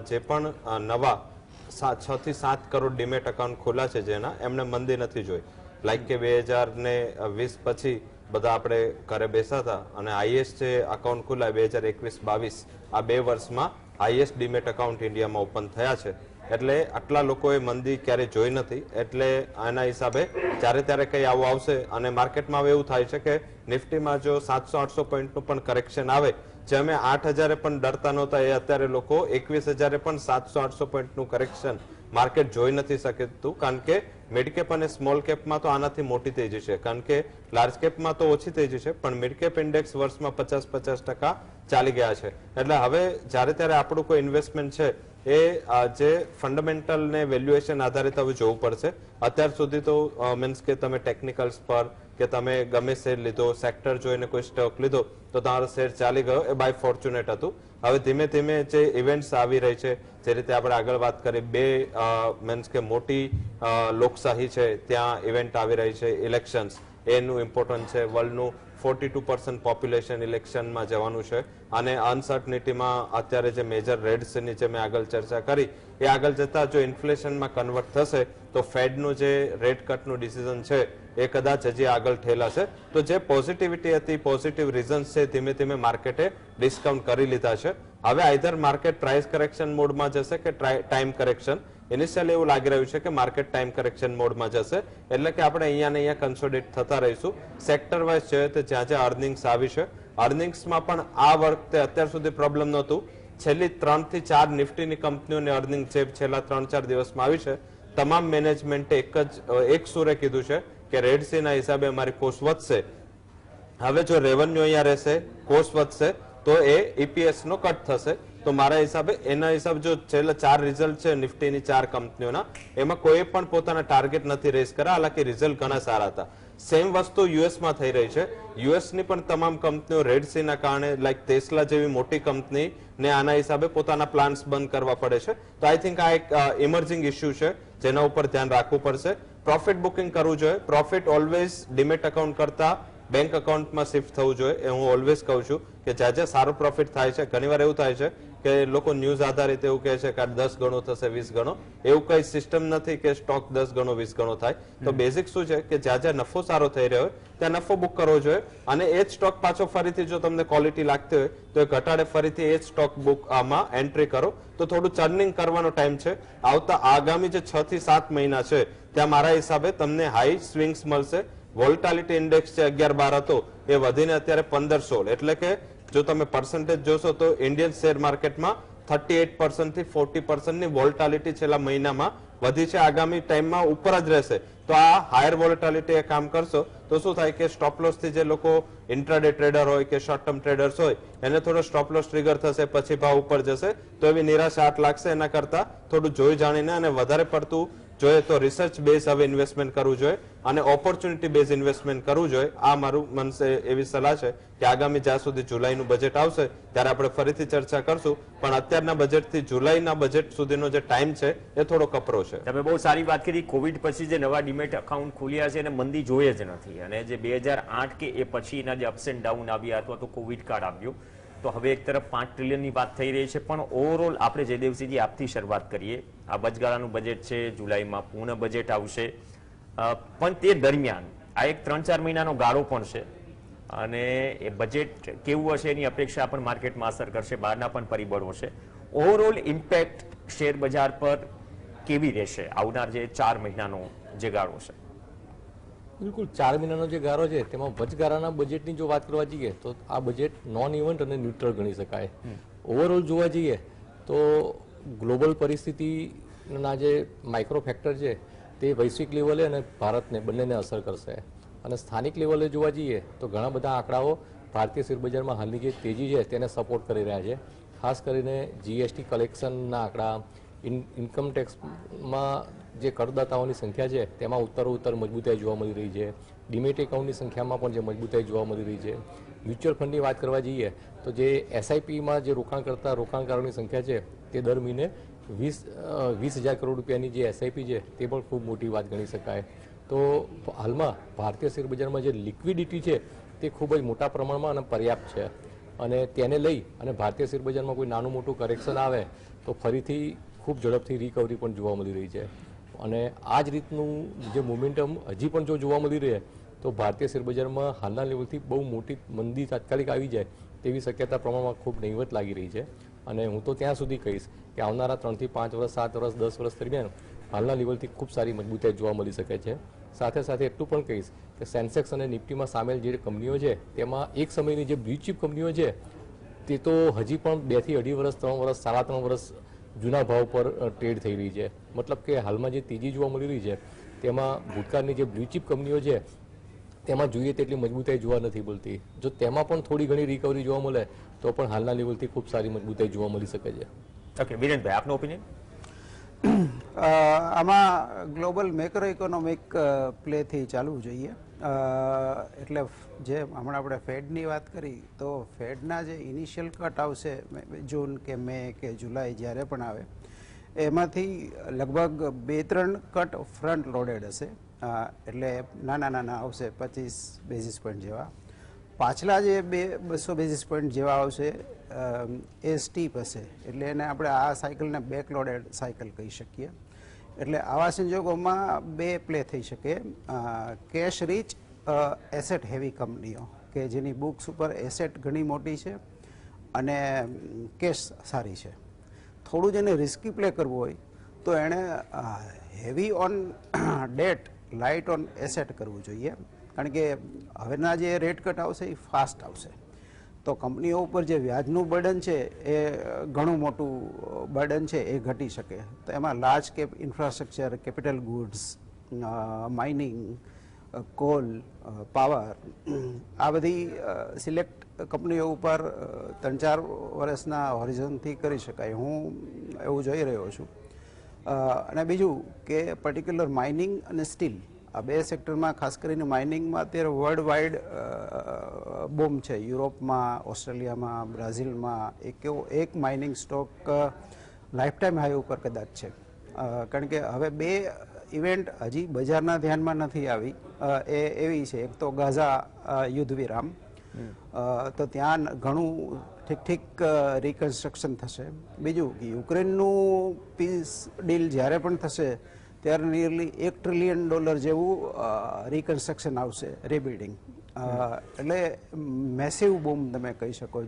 જે પણ નવા 6 થી 7 કરોડ ડીમેટ એકાઉન્ટ ખોલ્યા છે જેના, એમને મંદી નથી જોઈ. લાઈક કે 2020 પછી બધા આપણે ઘરે બેસા હતા અને હાઈએસ્ટ જે અકાઉન્ટ ખોલ્યા 2021-22, આ 2 વર્ષમાં હાઈએસ્ટ ડીમેટ એકાઉન્ટ ઇન્ડિયામાં ઓપન થયા છે. એટલે આટલા લોકોએ મંદી ક્યારે જોઈ નથી. એટલે આના હિસાબે જ્યારે ત્યારે કંઈ આવું આવશે અને માર્કેટમાં હવે એવું થાય છે કે નિફ્ટીમાં જો 700-800 પોઈન્ટનું પણ કરેક્શન આવે, જે અમે 8000 પણ ડરતા નહોતા, એ અત્યારે લોકો 21000 પણ 700-800 પોઈન્ટનું કરેક્શન માર્કેટ જોઈ નથી શકતું. કારણ કે મિડ કેપ અને સ્મોલ કેપમાં તો આનાથી મોટી તેજી છે, કારણ કે લાર્જ કેપમાં તો ઓછી તેજી છે, પણ મિડ કેપ ઇન્ડેક્સ વર્ષમાં 50% ચાલી ગયા છે. એટલે હવે જ્યારે ત્યારે આપણું કોઈ ઇન્વેસ્ટમેન્ટ છે એ જે ફંડામેન્ટલ ને વેલ્યુએશન આધારિત હવે જોવું પડશે. અત્યાર સુધી તો મીન્સ કે તમે ટેકનિકલ્સ પર કે તમે ગમે શેર લીધો, સેક્ટર જોઈને કોઈ સ્ટોક લીધો તો તમારો શેર ચાલી ગયો, એ બાય ફોર્ચ્યુનેટ હતું. હવે ધીમે ધીમે જે ઇવેન્ટ્સ આવી રહી છે, જે રીતે આપણે આગળ વાત કરી, 2 મીન્સ કે મોટી લોકશાહી છે ત્યાં ઇવેન્ટ આવી રહી છે, ઇલેક્શન્સ, એનું ઇમ્પોર્ટન્સ છે. વર્લ્ડનું 42% પોપ્યુલેશન ઇલેક્શનમાં જવાનું છે અને અનસર્ટનિટીમાં અત્યારે જે મેજર રેડ સીની જે મેં આગળ ચર્ચા કરી, એ આગળ જતા જો ઇન્ફ્લેશનમાં કન્વર્ટ થશે તો ફેડનું જે રેટ કટનું ડિસિઝન છે એ કદાચ હજી આગળ ઠેલાશે. તો જે પોઝિટિવિટી હતી, પોઝિટિવ રીઝન્સ છે, ધીમે ધીમે માર્કેટે ડિસ્કાઉન્ટ કરી લીધા છે. હવે આઈધર માર્કેટ પ્રાઇસ કરેક્શન મોડમાં જશે કે ટાઈમ કરેક્શન. ઇનિશિયલી એવું લાગી રહ્યું છે કે માર્કેટ ટાઈમ કરેક્શન મોડમાં જશે, એટલે કે આપણે અહીંયા ને અહીંયા કન્સોલિડેટ થતા રહીશું. સેક્ટર વાઇઝ છે તો જ્યાં જ્યાં અર્નિંગ્સ આવી છે, અર્નિંગ્સમાં પણ આ વખતે અત્યાર સુધી પ્રોબ્લેમ નહોતું. છેલ્લી 3 થી 4 નિફ્ટીની કંપનીઓની અર્નિંગ જે છેલ્લા 3-4 દિવસમાં આવી છે, તમામ મેનેજમેન્ટે એક સુરે કીધું છે કે રેડ સીના હિસાબે અમારી કોસ્ટ વધશે. હવે જો રેવન્યુ અહીંયા રહેશે, કોસ્ટ વધશે, તો એ EPS નો કટ થશે. તો મારા હિસાબે એના હિસાબ જો છેલ્લા 4 રિઝલ્ટ છે નિફ્ટીની 4 કંપનીઓના, એમાં કોઈ પણ પોતાના ટાર્ગેટ નથી રેસ કર્યા, હાલાકી રિઝલ્ટ ઘણા સારા હતા. સેમ વસ્તુ યુએસમાં થઈ રહી છે. યુએસની પણ તમામ કંપનીઓ રેડ સીના કારણે, લાઈક ટેસ્લા જેવી મોટી કંપની ને આના હિસાબે પોતાના પ્લાન્સ બંધ કરવા પડે છે. તો આઈ થિંક આ એક ઇમર્જિંગ ઇસ્યુ છે જેના ઉપર ધ્યાન રાખવું પડશે. પ્રોફિટ બુકિંગ કરવું જોઈએ. પ્રોફિટ ઓલવેઝ ડિમેટ એકાઉન્ટ કરતા બેંક એકાઉન્ટમાં શિફ્ટ થવું જોઈએ. એ હું ઓલવેઝ કહું છું કે જ્યાં જ્યાં સારું પ્રોફિટ થાય છે, ઘણીવાર એવું થાય છે કે લોકો ન્યૂઝ આધારિત એવું કહે છે કે આ 10 ગણો થશે, 20 ગણો. એવું કઈ સિસ્ટમ નથી કે સ્ટોક 10 ગણો 20 ગણો થાય. તો બેઝિક શું છે કે જ્યાં જ્યાં નફો સારો થઈ રહ્યો હોય ત્યાં નફો બુક કરવો જોઈએ અને એ જ સ્ટોક પાછો ફરીથી જો તમને ક્વોલિટી લાગતી હોય તો એ ઘટાડે ફરીથી એ જ સ્ટોક બુક આમાં એન્ટ્રી કરો. તો થોડું ચર્નિંગ કરવાનો ટાઈમ છે. આવતા આગામી જે 6 થી 7 મહિના છે ત્યાં મારા હિસાબે તમને હાઈ સ્વિંગ્સ મળશે. વોલ્ટાલિટી ઇન્ડેક્સ જે 11-12 હતો એ વધીને અત્યારે 15-16, એટલે કે જો તમે પર્સન્ટેજ જોશો તો ઇન્ડિયન શેર માર્કેટમાં 38% થી 40% ની વોલેટિલિટી છેલ્લા મહિનામાં વધી છે, આગામી ટાઈમમાં ઉપર જ રહેશે. તો આ હાયર વોલેટિલિટી એ કામ કરશો તો શું થાય કે સ્ટોપ લોસ થી જે લોકો ઇન્ટ્રાડે ટ્રેડર હોય કે શોર્ટ ટર્મ ટ્રેડર્સ હોય એને થોડો સ્ટોપ લોસ ટ્રિગર થશે, પછી ભાવ ઉપર જશે તો એવી નિરાશા લાગશે. એના કરતા થોડું જોઈ જાણીને અને વધારે પડતું જોઈએ તો રિસર્ચ બેઝ હવે ઇન્વેસ્ટમેન્ટ કરવું જોઈએ અને ઓપોર્ચ્યુનિટી બેઝ ઇન્વેસ્ટમેન્ટ કરવું જોઈએ. આ મારું મનસે એવી સલાહ છે કે આગામી જ્યાં સુધી જુલાઈનું બજેટ આવશે ત્યારે આપણે ફરીથી ચર્ચા કરશું, પણ અત્યારના બજેટથી જુલાઈના બજેટ સુધીનો જે ટાઈમ છે એ થોડો કપરો છે. તમે બહુ સારી વાત કરી. કોવિડ પછી જે નવા ડીમેટ એકાઉન્ટ ખોલ્યા છે એને મંદી જોઈએ જ નથી, અને જે 2008 કે એ પછીના જે અપ્સ એન્ડ ડાઉન આવ્યા અથવા તો કોવિડ કાળ આવ્યો તો હવે એક તરફ 5 ટ્રિલિયનની વાત થઈ રહી છે. પણ ઓવરઓલ આપણે જયદેવસિંહજી આપથી શરૂઆત કરીએ. આ વચગાળાનું બજેટ છે, જુલાઈમાં પૂર્ણ બજેટ આવશે, પણ તે દરમિયાન આ એક 3-4 મહિનાનો ગાળો પણ છે અને એ બજેટ કેવું હશે એની અપેક્ષા પણ માર્કેટમાં અસર કરશે, બહારના પણ પરિબળો છે. ઓવરઓલ ઇમ્પેક્ટ શેર બજાર પર કેવી રહેશે આવનાર જે 4 મહિનાનો જે ગાળો છે? બિલકુલ 4 મહિનાનો જે ગાળો છે તેમાં વચગાળાના બજેટની જો વાત કરવા જઈએ તો આ બજેટ નોન ઇવેન્ટ અને ન્યુટ્રલ ગણી શકાય. ઓવરઓલ જોવા જઈએ તો ગ્લોબલ પરિસ્થિતિના જે માઇક્રો ફેક્ટર છે તે વૈશ્વિક લેવલે અને ભારતને બંનેને અસર કરશે, અને સ્થાનિક લેવલે જોવા જઈએ તો ઘણા બધા આંકડાઓ ભારતીય શેરબજારમાં હાલની જે તેજી છે તેને સપોર્ટ કરી રહ્યા છે. ખાસ કરીને જીએસટી કલેક્શનના આંકડા, ઇન્કમ ટેક્સમાં જે કરદાતાઓની સંખ્યા છે તેમાં ઉત્તરોત્તર મજબૂતાઈ જોવા મળી રહી છે. ડીમેટ એકાઉન્ટની સંખ્યામાં પણ જે મજબૂતાઈ જોવા મળી રહી છે. મ્યુચ્યુઅલ ફંડની વાત કરવા જઈએ તો જે એસઆઈપીમાં જે રોકાણ કરતા રોકાણકારોની સંખ્યા છે તે દર મહિને 20,000 કરોડ રૂપિયાની જે એસઆઈપી છે તે પણ ખૂબ મોટી વાત ગણી શકાય. તો હાલમાં ભારતીય શેરબજારમાં જે લિક્વિડિટી છે તે ખૂબ જ મોટા પ્રમાણમાં અને પર્યાપ્ત છે, અને તેને લઈ અને ભારતીય શેરબજારમાં કોઈ નાનું મોટું કરેક્શન આવે તો ફરીથી ખૂબ ઝડપથી રિકવરી પણ જોવા મળી રહી છે. અને આ જ રીતનું જે મોમેન્ટમ હજી પણ જો જોવા મળી રહે તો ભારતીય શેરબજારમાં હાલના લેવલથી બહુ મોટી મંદી તાત્કાલિક આવી જાય તેવી શક્યતા પ્રમાણમાં ખૂબ નહીવત લાગી રહી છે. અને હું તો ત્યાં સુધી કહીશ કે આવનારા 3 થી 5 વર્ષ, 7 વર્ષ, 10 વર્ષ દરમિયાન હાલના લેવલથી ખૂબ સારી મજબૂતાઈ જોવા મળી શકે છે. સાથે સાથે એટલું પણ કહીશ કે સેન્સેક્સ અને નિફ્ટીમાં સામેલ જે કંપનીઓ છે તેમાં એક સમયની જે બ્લુ ચીપ કંપનીઓ છે તે તો હજી પણ 2 થી 2.5 વર્ષ, 3 વર્ષ, 3.5 વર્ષ જૂના ભાવ પર ટ્રેડ થઈ રહી છે. મતલબ કે હાલમાં જે તેજી જોવા મળી રહી છે તેમાં ભૂતકાળની જે બ્લુ ચીપ કંપનીઓ છે તેમાં જોઈએ તેટલી મજબૂતાઈ જોવા નથી મળતી. જો તેમાં પણ થોડી ઘણી રિકવરી જોવા મળે તો પણ હાલના લેવલથી ખૂબ સારી મજબૂતાઈ જોવા મળી શકે છે. ઓકે, વિરેનભાઈ આપનો ઓપિનિયન? આમાં ગ્લોબલ મેક્રો ઇકોનોમિક પ્લેથી ચાલવું જોઈએ. એટલે જે હમણાં આપણે ફેડની વાત કરી તો ફેડના જે ઇનિશિયલ કટ આવશે જૂન કે મે કે જુલાઈ જ્યારે પણ આવે એમાંથી લગભગ 2-3 કટ ફ્રન્ટ લોડેડ હશે, એટલે નાના આવશે 25 બેઝિસ પોઈન્ટ જેવા. પાછલા જે 200 બેઝિસ પોઈન્ટ જેવા આવશે એ સ્ટીપ હશે, એટલે એને આપણે આ સાયકલને બેક લોડેડ સાયકલ કહી શકીએ. એટલે આવા સંજોગોમાં 2 પ્લે થઈ શકે. કેશ રીચ એસેટ હેવી કંપનીઓ કે જેની બુક્સ ઉપર એસેટ ઘણી મોટી છે અને કેશ સારી છે. થોડું જેને રિસ્કી પ્લે કરવું હોય તો એણે heavy on date, light on asset કરવું જોઈએ, કારણ કે હવેના જે રેટ કટ આવશે એ ફાસ્ટ આવશે. તો કંપનીઓ ઉપર જે વ્યાજનું બર્ડન છે એ ઘણું મોટું બર્ડન છે એ ઘટી શકે. તો એમાં large cap infrastructure, capital goods, mining, coal, power, આ બધી સિલેક્ટ કંપનીઓ ઉપર 3-4 વર્ષના હોરિઝોનથી કરી શકાય, હું એવું જોઈ રહ્યો છું. અને બીજું કે પર્ટિક્યુલર માઇનિંગ અને સ્ટીલ, આ 2 સેક્ટરમાં, ખાસ કરીને માઇનિંગમાં અત્યારે વર્લ્ડ વાઇડ બૂમ છે. યુરોપમાં, ઓસ્ટ્રેલિયામાં, બ્રાઝિલમાં એક mining stock life time high ઉપર કદાચ છે, કારણ કે હવે 2 ઇવેન્ટ હજી બજારના ધ્યાનમાં નથી આવી એ એવી છે. એક તો ગાઝા યુદ્ધ વિરામ, તો ત્યાં ઘણું ઠીક રિકન્સ્ટ્રક્શન થશે. બીજું કે યુક્રેનનું પીસ ડીલ જ્યારે પણ થશે ત્યારે નિયરલી $1 ટ્રિલિયન જેવું રિકન્સ્ટ્રક્શન આવશે, રીબિલ્ડિંગ. એટલે મેસિવ બૂમ તમે કહી શકો.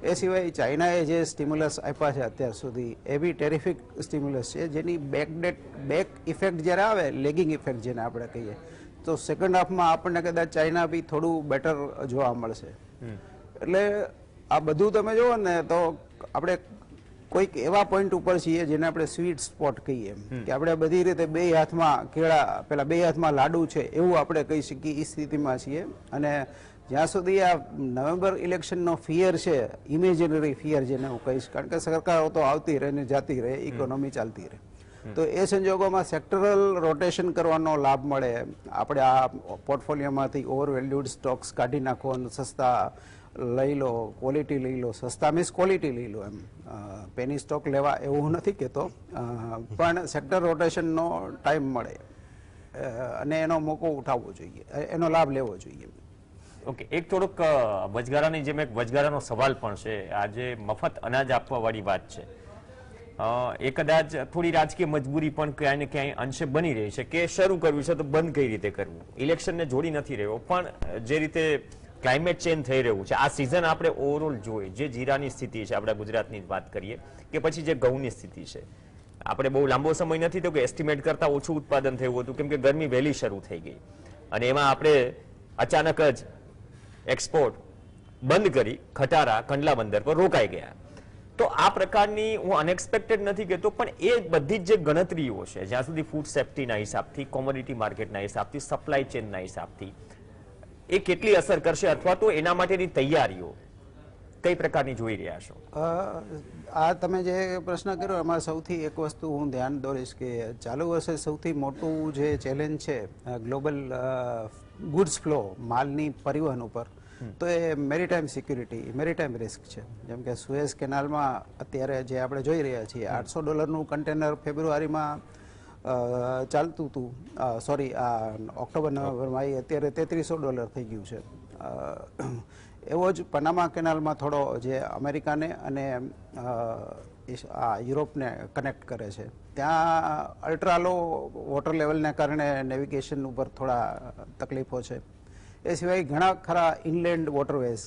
એ સિવાય ચાઇનાએ જે સ્ટિમ્યુલસ આપ્યા છે અત્યાર સુધી એ બી ટેરિફિક સ્ટિમ્યુલસ છે, જેની બેક ઇફેક્ટ જ્યારે આવે, લેગિંગ ઇફેક્ટ જેને આપણે કહીએ, તો સેકન્ડ હાફમાં આપણને કદાચ ચાઇના બી થોડું બેટર જોવા મળશે. એટલે આ બધું તમે જુઓ ને તો આપણે કોઈક એવા પોઈન્ટ ઉપર છીએ જેને આપણે સ્વીટ સ્પોટ કહીએ કે આપણે બધી રીતે બે હાથમાં કેળા પેલા બે હાથમાં લાડુ છે એવું આપણે કહી શકીએ એ સ્થિતિમાં છીએ. અને જ્યાં સુધી આ નવેમ્બર ઇલેક્શનનો ફિયર છે, ઇમેજિનરી ફિયર જેને હું કહીશ, કારણ કે સરકારો તો આવતી રહે ને જાતી રહે, ઇકોનોમી ચાલતી રહે, તો એ સંજોગોમાં સેક્ટરલ રોટેશન કરવાનો લાભ મળે. આપણે આ પોર્ટફોલિયોમાંથી ઓવરવેલ્યુડ સ્ટોક્સ કાઢી નાખો અને સસ્તા લઈ લો, ક્વોલિટી લઈ લો, સસ્તા મીન્સ ક્વોલિટી લઈ લો, એમ પેની સ્ટોક લેવા એવું હું નથી કહેતો, પણ સેક્ટર રોટેશનનો ટાઈમ મળે અને એનો મોકો ઉઠાવવો જોઈએ, એનો લાભ લેવો જોઈએ. ઓકે, એક થોડોક વચગાળાની જેમ એક વચગાળાનો સવાલ પણ છે. આજે મફત અનાજ આપવા વાળી વાત છે, એ કદાચ થોડી રાજકીય મજબૂરી પણ ક્યાંય ને ક્યાંય અંશે બની રહી છે કે શરૂ કરવું છે તો બંધ કઈ રીતે કરવું. ઇલેક્શનને જોડી નથી રહ્યો, પણ જે રીતે ક્લાઇમેટ ચેન્જ થઈ રહ્યું છે, આ સિઝન આપણે ઓવરઓલ જોઈએ, જે જીરાની સ્થિતિ છે, આપણે ગુજરાતની વાત કરીએ કે પછી જે ઘઉંની સ્થિતિ છે, આપણે બહુ લાંબો સમય નથી તો કે એસ્ટિમેટ કરતા ઓછું ઉત્પાદન થયું હતું, કેમ કે ગરમી વહેલી શરૂ થઈ ગઈ અને એમાં આપણે અચાનક જ એક્સપોર્ટ બંધ કરી ખટારા કંડલા બંદર પર રોકાઈ ગયા. તો આ પ્રકારની હું અનએક્સપેક્ટેડ નથી કહેતો, પણ એ બધી જ જે ગણતરીઓ છે, જ્યાં સુધી ફૂડ સેફ્ટીના હિસાબથી, કોમોડિટી માર્કેટના હિસાબથી, સપ્લાય ચેનના હિસાબથી, એ કેટલી અસર કરશે અથવા તો એના માટેની તૈયારીઓ કઈ પ્રકારની જોઈ રહ્યા છો? આ તમે જે પ્રશ્ન કર્યો એમાં સૌથી એક વસ્તુ હું ધ્યાન દોરીશ કે ચાલુ વર્ષે સૌથી મોટું જે ચેલેન્જ છે ગ્લોબલ ગુડ્સ ફ્લો, માલની પરિવહન ઉપર, તો એ મેરીટાઈમ સિક્યુરિટી, મેરીટાઈમ રિસ્ક છે. જેમ કે સુએઝ કેનાલમાં અત્યારે જે આપણે જોઈ રહ્યા છીએ, $800 કન્ટેનર ફેબ્રુઆરીમાં ચાલતું હતું, સોરી આ ઓક્ટોબર નવેમ્બરમાં, અત્યારે $3300 થઈ ગયું છે. એવો જ પનામા કેનાલમાં થોડો જે અમેરિકાને અને આ યુરોપને કનેક્ટ કરે છે, ત્યાં અલ્ટ્રા લો વોટર લેવલને કારણે નેવિગેશન ઉપર થોડા તકલીફો છે. એ સિવાય ઘણા ખરા ઇનલેન્ડ વોટરવેઝ,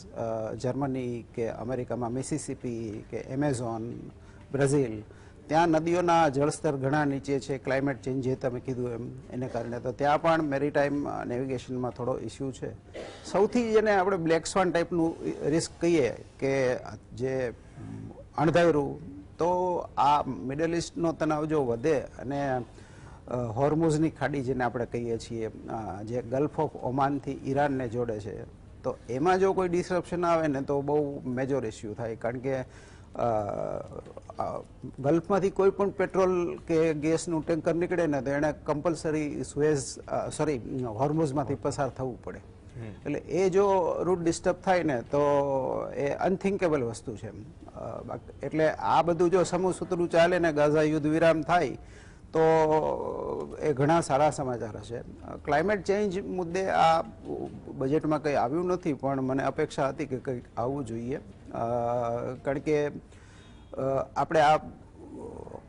જર્મની કે અમેરિકામાં મિસિસિપી કે એમેઝોન, બ્રાઝિલ, ત્યાં નદીઓના જળસ્તર ઘણા નીચે છે, ક્લાઇમેટ ચેન્જ જે તમે કીધું એમ એને કારણે, તો ત્યાં પણ મેરીટાઈમ નેવિગેશનમાં થોડો ઇસ્યુ છે. સૌથી જેને આપણે બ્લેક સ્વાન ટાઈપનું રિસ્ક કહીએ કે જે અણધાર્યું, તો આ મિડલ ઇસ્ટનો તણાવ જો વધે અને હોર્મુઝની ખાડી જેને આપણે કહીએ છીએ, જે ગલ્ફ ઓફ ઓમાનથી ઈરાનને જોડે છે, તો એમાં જો કોઈ ડિસરપ્શન આવે ને તો બહુ મેજર ઇસ્યુ થાય. કારણ કે ગલ્ફમાંથી કોઈ પણ પેટ્રોલ કે ગેસનું ટેન્કર નીકળે ને તો એને કમ્પલસરી હોર્મુઝમાંથી પસાર થવું પડે. એટલે એ જો રૂટ ડિસ્ટર્બ થાય ને તો એ અનથિંકેબલ વસ્તુ છે. એટલે આ બધું જો સમૂહસૂત્રું ચાલે ને ગાઝા યુદ્ધ વિરામ થાય તો એ ઘણા સારા સમાચાર હશે. ક્લાઇમેટ ચેન્જ મુદ્દે આ બજેટમાં કંઈ આવ્યું નથી, પણ મને અપેક્ષા હતી કે કંઈક આવવું જોઈએ. કારણ કે આપણે આ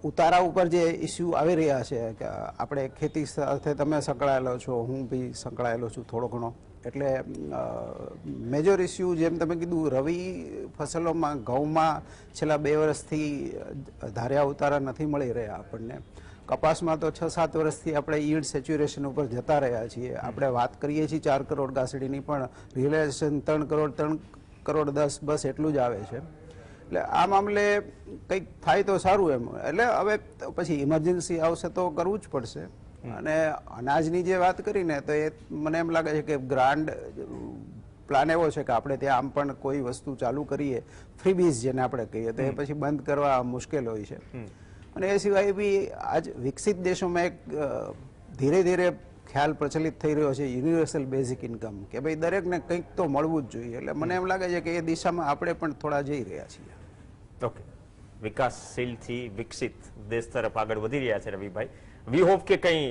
ઉતારા ઉપર જે ઇસ્યુ આવી રહ્યા છે કે આપણે ખેતી સાથે તમે સંકળાયેલો છો, હું બી સંકળાયેલો છું થોડો ઘણો, એટલે મેજર ઇસ્યુ જેમ તમે કીધું, રવિ ફસલોમાં ઘઉંમાં છેલ્લા 2 વર્ષથી ધાર્યા ઉતારા નથી મળી રહ્યા આપણને. કપાસમાં તો 6-7 વર્ષથી આપણે યીલ્ડ સેચ્યુરેશન ઉપર જતા રહ્યા છીએ. આપણે વાત કરીએ છીએ 4 કરોડ ગાસડીની, પણ રિયલાઇઝેશન 3 કરોડ 10 બસ એટલું જ આવે છે. એટલે આ મામલે કંઈક થાય તો સારું એમ. એટલે હવે પછી ઇમરજન્સી આવશે તો કરવું જ પડશે. અને અનાજની જે વાત કરીને તો એ મને એમ લાગે છે કે ગ્રાન્ડ પ્લાન એવો છે કે આપણે ત્યાં આમ પણ કોઈ વસ્તુ ચાલુ કરીએ, ફ્રીબીઝ જેને આપણે કહીએ, તો એ પછી બંધ કરવા મુશ્કેલ હોય છે. અને એ સિવાય બી આજ વિકસિત દેશોમાં એક ધીરે ધીરે ખ્યાલ પ્રચલિત થઈ રહ્યો છે યુનિવર્સલ બેઝિક ઇન્કમ, કે ભાઈ દરેકને કંઈક તો મળવું જ જોઈએ. એટલે મને એમ લાગે છે કે એ દિશામાં આપણે પણ થોડા જઈ રહ્યા છીએ. ઓકે, વિકાસશીલથી વિકસિત દેશ તરફ આગળ વધી રહ્યા છે રવિભાઈ. વી હોપ કે કંઈ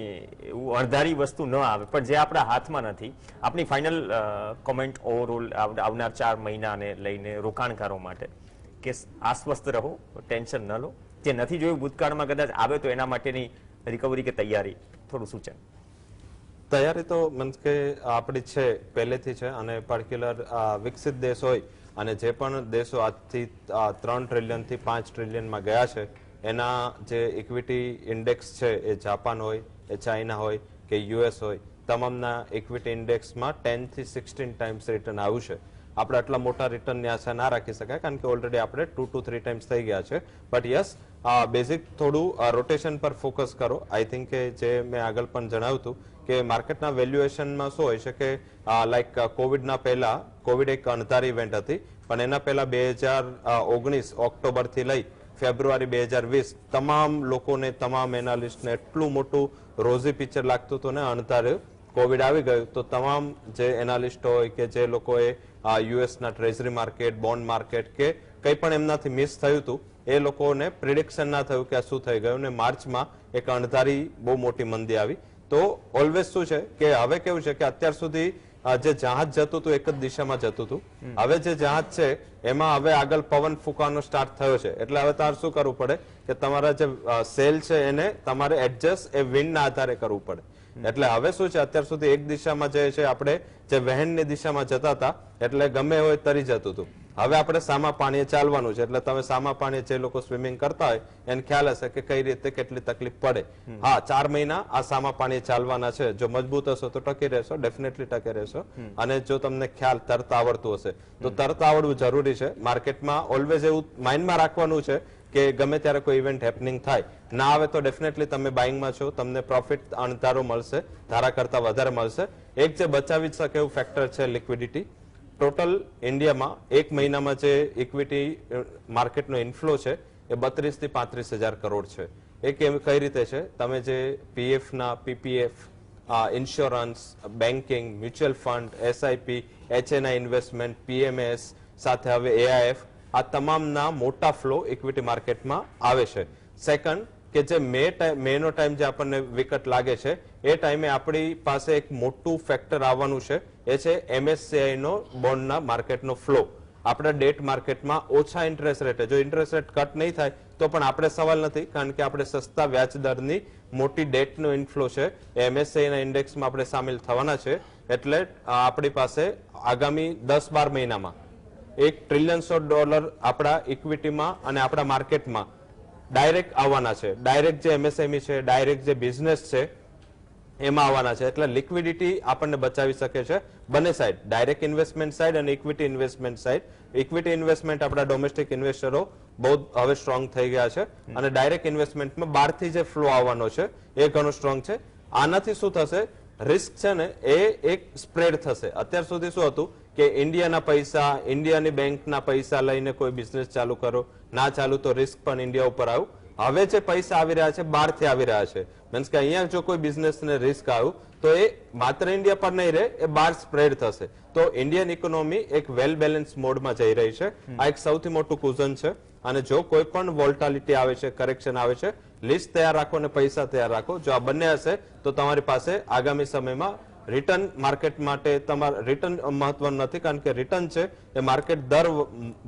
એવું અણધારી વસ્તુ ન આવે, પણ જે આપણા હાથમાં નથી. આપની ફાઇનલ કોમેન્ટ ઓવરઓલ આવનાર 4 મહિનાને લઈને રોકાણકારો માટે કે આશ્વસ્ત રહો, ટેન્શન ન લો, જે નથી જોયું ભૂતકાળમાં કદાચ આવે તો એના માટેની રિકવરી કે તૈયારી, થોડું સૂચન. તૈયારી તો મીન્સ કે આપણી છે પહેલેથી છે, અને પર્ટિક્યુલર વિકસિત દેશ હોય અને જે પણ દેશો આજથી 3 ટ્રિલિયનથી 5 ટ્રિલિયનમાં ગયા છે, એના જે ઇક્વિટી ઇન્ડેક્સ છે, એ જાપાન હોય, એ ચાઇના હોય કે યુએસ હોય, તમામના ઇક્વિટી ઇન્ડેક્સમાં 10 થી 16 ટાઈમ્સ રિટર્ન આવ્યું છે. આપણે આટલા મોટા રિટર્નની આશા ના રાખી શકાય, કારણ કે ઓલરેડી આપણે 2 to 3 ટાઈમ્સ થઈ ગયા છે. બટ યસ, બેઝિક થોડું રોટેશન પર ફોકસ કરો. આઈ થિંક કે જે મેં આગળ પણ જણાવ્યું હતું કે માર્કેટના વેલ્યુએશનમાં શું હોય છે કે લાઈક કોવિડના પહેલા, કોવિડ એક અણધારી ઇવેન્ટ હતી, પણ એના પહેલા 2019 ઓક્ટોબરથી લઈ ફેબ્રુઆરી 2020 તમામ લોકોને, તમામ એનાલિસ્ટને એટલું મોટું રોઝી પિક્ચર લાગતું હતું ને અણધાર્યું કોવિડ આવી ગયું તો તમામ જે એનાલિસ્ટ હોય કે જે લોકોએ યુએસના ટ્રેઝરી માર્કેટ, બોન્ડ માર્કેટ કે કંઈ પણ એમનાથી મિસ થયું હતું એ લોકોને પ્રિડિક્શન ના થયું કે આ શું થઈ ગયું, ને માર્ચમાં એક અણધારી બહુ મોટી મંદી આવી. તો ઓલવેઝ શું છે કે હવે કેવું છે કે અત્યાર સુધી જે જહાજ જતું હતું એક જ દિશામાં જતું હતું, હવે જે જહાજ છે એમાં હવે આગળ પવન ફૂંકાવાનો સ્ટાર્ટ થયો છે. એટલે હવે તારે શું કરવું પડે કે તમારા જે સેલ છે એને તમારે એડજસ્ટ એ વિન્ડના આધારે કરવું પડે. એટલે હવે શું છે, અત્યાર સુધી એક દિશામાં જે છે આપણે જે વહેણની દિશામાં જતા હતા એટલે ગમે હોય તરી જતું હતું. હવે આપણે સામા પાણીએ ચાલવાનું છે. એટલે તમે સામા પાણીએ જે લોકો સ્વિમિંગ કરતા હોય એને ખ્યાલ હશે કે કઈ રીતે કેટલી તકલીફ પડે. હા, 4 મહિના આ સામા પાણીએ ચાલવાના છે. જો મજબૂત હશો તો ટકી રહેશો, ડેફિનેટલી ટકી રહેશો. અને જો તમને ખ્યાલ તરતા આવડતું હશે તો તરતા આવડવું જરૂરી છે. માર્કેટમાં ઓલવેઝ એવું માઇન્ડમાં રાખવાનું છે કે ગમે ત્યારે કોઈ ઇવેન્ટ હેપનિંગ થાય, ના આવે તો ડેફિનેટલી તમે બાઇંગમાં છો, તમને પ્રોફિટ અણધારો મળશે, ધારા કરતા વધારે મળશે. એક જે બચાવી શકે એવું ફેક્ટર છે લિક્વિડિટી. ટોટલ ઇન્ડિયામાં એક મહિનામાં જે ઇક્વિટી માર્કેટનો ઇન્ફ્લો છે એ 32 થી 35 હજાર કરોડ છે. એ કઈ રીતે છે, તમે જે પીએફના PPF, insurance, banking, mutual fund, SIP, HNI investment, PMS સાથે હવે એઆઈએફ, આ તમામના મોટા ફ્લો ઇક્વિટી માર્કેટમાં આવે છે. સેકન્ડ કે જે મેનો ટાઈમ જે આપણને વિકટ લાગે છે એ ટાઈમે આપણી પાસે એક મોટું ફેક્ટર આવવાનું છે, એ છે MSCI નો બોન્ડના માર્કેટનો ફ્લો. આપણા ડેટ માર્કેટમાં ઓછા ઇન્ટરેસ્ટ રેટે, જો ઇન્ટરેસ્ટ રેટ કટ નહીં થાય તો પણ આપણે સવાલ નથી, કારણ કે આપણે સસ્તા વ્યાજ દરની મોટી ડેટનો ઇન્ફ્લો છે એ MSCI ના ઇન્ડેક્સમાં આપણે સામેલ થવાના છે. એટલે આપણી પાસે આગામી 10-12 મહિનામાં $1 ટ્રિલિયન આપણા ઇક્વિટીમાં અને આપણા માર્કેટમાં ડાયરેક્ટ આવવાના છે. ડાયરેક્ટ જે MSME છે, ડાયરેક્ટ જે બિઝનેસ છે એમાં આવવાના છે. એટલે લિક્વિડિટી આપણને બચાવી શકે છે બંને સાઈડ, ડાયરેક્ટ ઇન્વેસ્ટમેન્ટ સાઈડ અને equity investment side. Equity investment આપણા ડોમેસ્ટિક ઇન્વેસ્ટરો બહુ હવે સ્ટ્રોંગ થઈ ગયા છે અને ડાયરેક્ટ ઇન્વેસ્ટમેન્ટમાં બહારથી જે ફ્લો આવવાનો છે એ ઘણો સ્ટ્રોંગ છે. આનાથી શું થશે, રિસ્ક છે ને એ એક સ્પ્રેડ થશે. અત્યાર સુધી શું હતું કે ઇન્ડિયાના પૈસા, ઇન્ડિયાની બેંકના પૈસા લઈને કોઈ બિઝનેસ ચાલુ કરો, ના ચાલુ તો રિસ્ક પણ ઇન્ડિયા ઉપર આવ્યું. હવે જે પૈસા આવી રહ્યા છે બહારથી આવી રહ્યા છે, મીન્સ કે અહીંયા જો કોઈ બિઝનેસને રિસ્ક આવ્યું તો એ માત્ર ઇન્ડિયા પર નહીં રહે, એ બહાર સ્પ્રેડ થશે. તો ઇન્ડિયન ઇકોનોમી એક વેલ બેલેન્સ મોડમાં જઈ રહી છે. આ એક સૌથી મોટું કુઝન છે. અને જો કોઈ પણ વોલ્ટાલિટી આવે છે, કરેક્શન આવે છે, લિસ્ટ તૈયાર રાખો અને પૈસા તૈયાર રાખો. જો આ બંને હશે તો તમારી પાસે આગામી સમયમાં રિટર્ન માર્કેટ માટે તમારે રિટર્ન મહત્વનું નથી, કારણ કે રિટર્ન છે એ માર્કેટ દર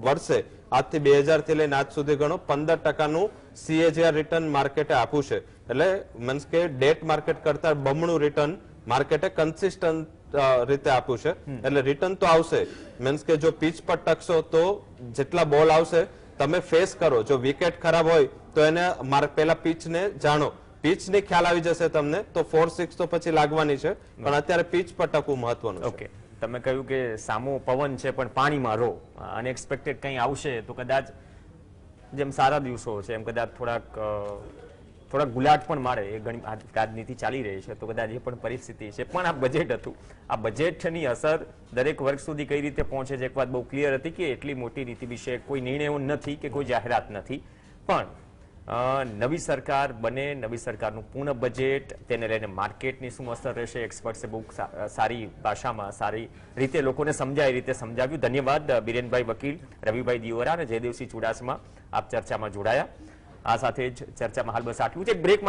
વર્ષે આજથી 2000 થી લઈને આજ સુધી ગણો 15% CAGR રિટર્ન માર્કેટે આપ્યું છે. એટલે મીન્સ કે ડેટ માર્કેટ કરતા બમણું રિટર્ન માર્કેટે કન્સિસ્ટન્ટ રીતે આપ્યું છે. એટલે રિટર્ન તો આવશે. મીન્સ કે જો પીચ પર ટકશો તો જેટલા બોલ આવશે તમે ફેસ કરો. જો વિકેટ ખરાબ હોય તો એને પેલા પીચને જાણો, પીચની ખ્યાલ આવી જશે તમને તો 4-6 તો પછી લાગવાની છે. પણ અત્યારે પીચ પર ટકવું મહત્વનું છે. ઓકે, તમે કહ્યું કે સામો પવન છે પણ પાણીમાં રો, અનએક્સપેક્ટેડ કંઈ આવશે તો કદાચ જેમ સારા દિવસો છે એમ કદાચ થોડાક ગુલાટ પણ મારે. એ ઘણી રાજનીતિ ચાલી રહી છે તો કદાચ એ પણ પરિસ્થિતિ છે. પણ આ બજેટ હતું, આ બજેટની અસર દરેક વર્ગ સુધી કઈ રીતે પહોંચે છે એક વાત બહુ ક્લિયર હતી કે એટલી મોટી રીતિ વિશે કોઈ નિર્ણયો નથી કે કોઈ જાહેરાત નથી. પણ નવી સરકાર બને, નવી સરકારનું પૂર્ણ બજેટ, તેને લઈને માર્કેટની શું અસર રહેશે, એક્સપર્ટ્સે બહુ સારી ભાષામાં, સારી રીતે લોકોને સમજાય રીતે સમજાવ્યું. ધન્યવાદ બિરેનભાઈ વકીલ, રવિભાઈ દિયોરા અને જયદેવસિંહ ચુડાસમા, આપ ચર્ચામાં જોડાયા. આ સાથે જ ચર્ચામાં હાલ બસ આટલું જ. એક બ્રેક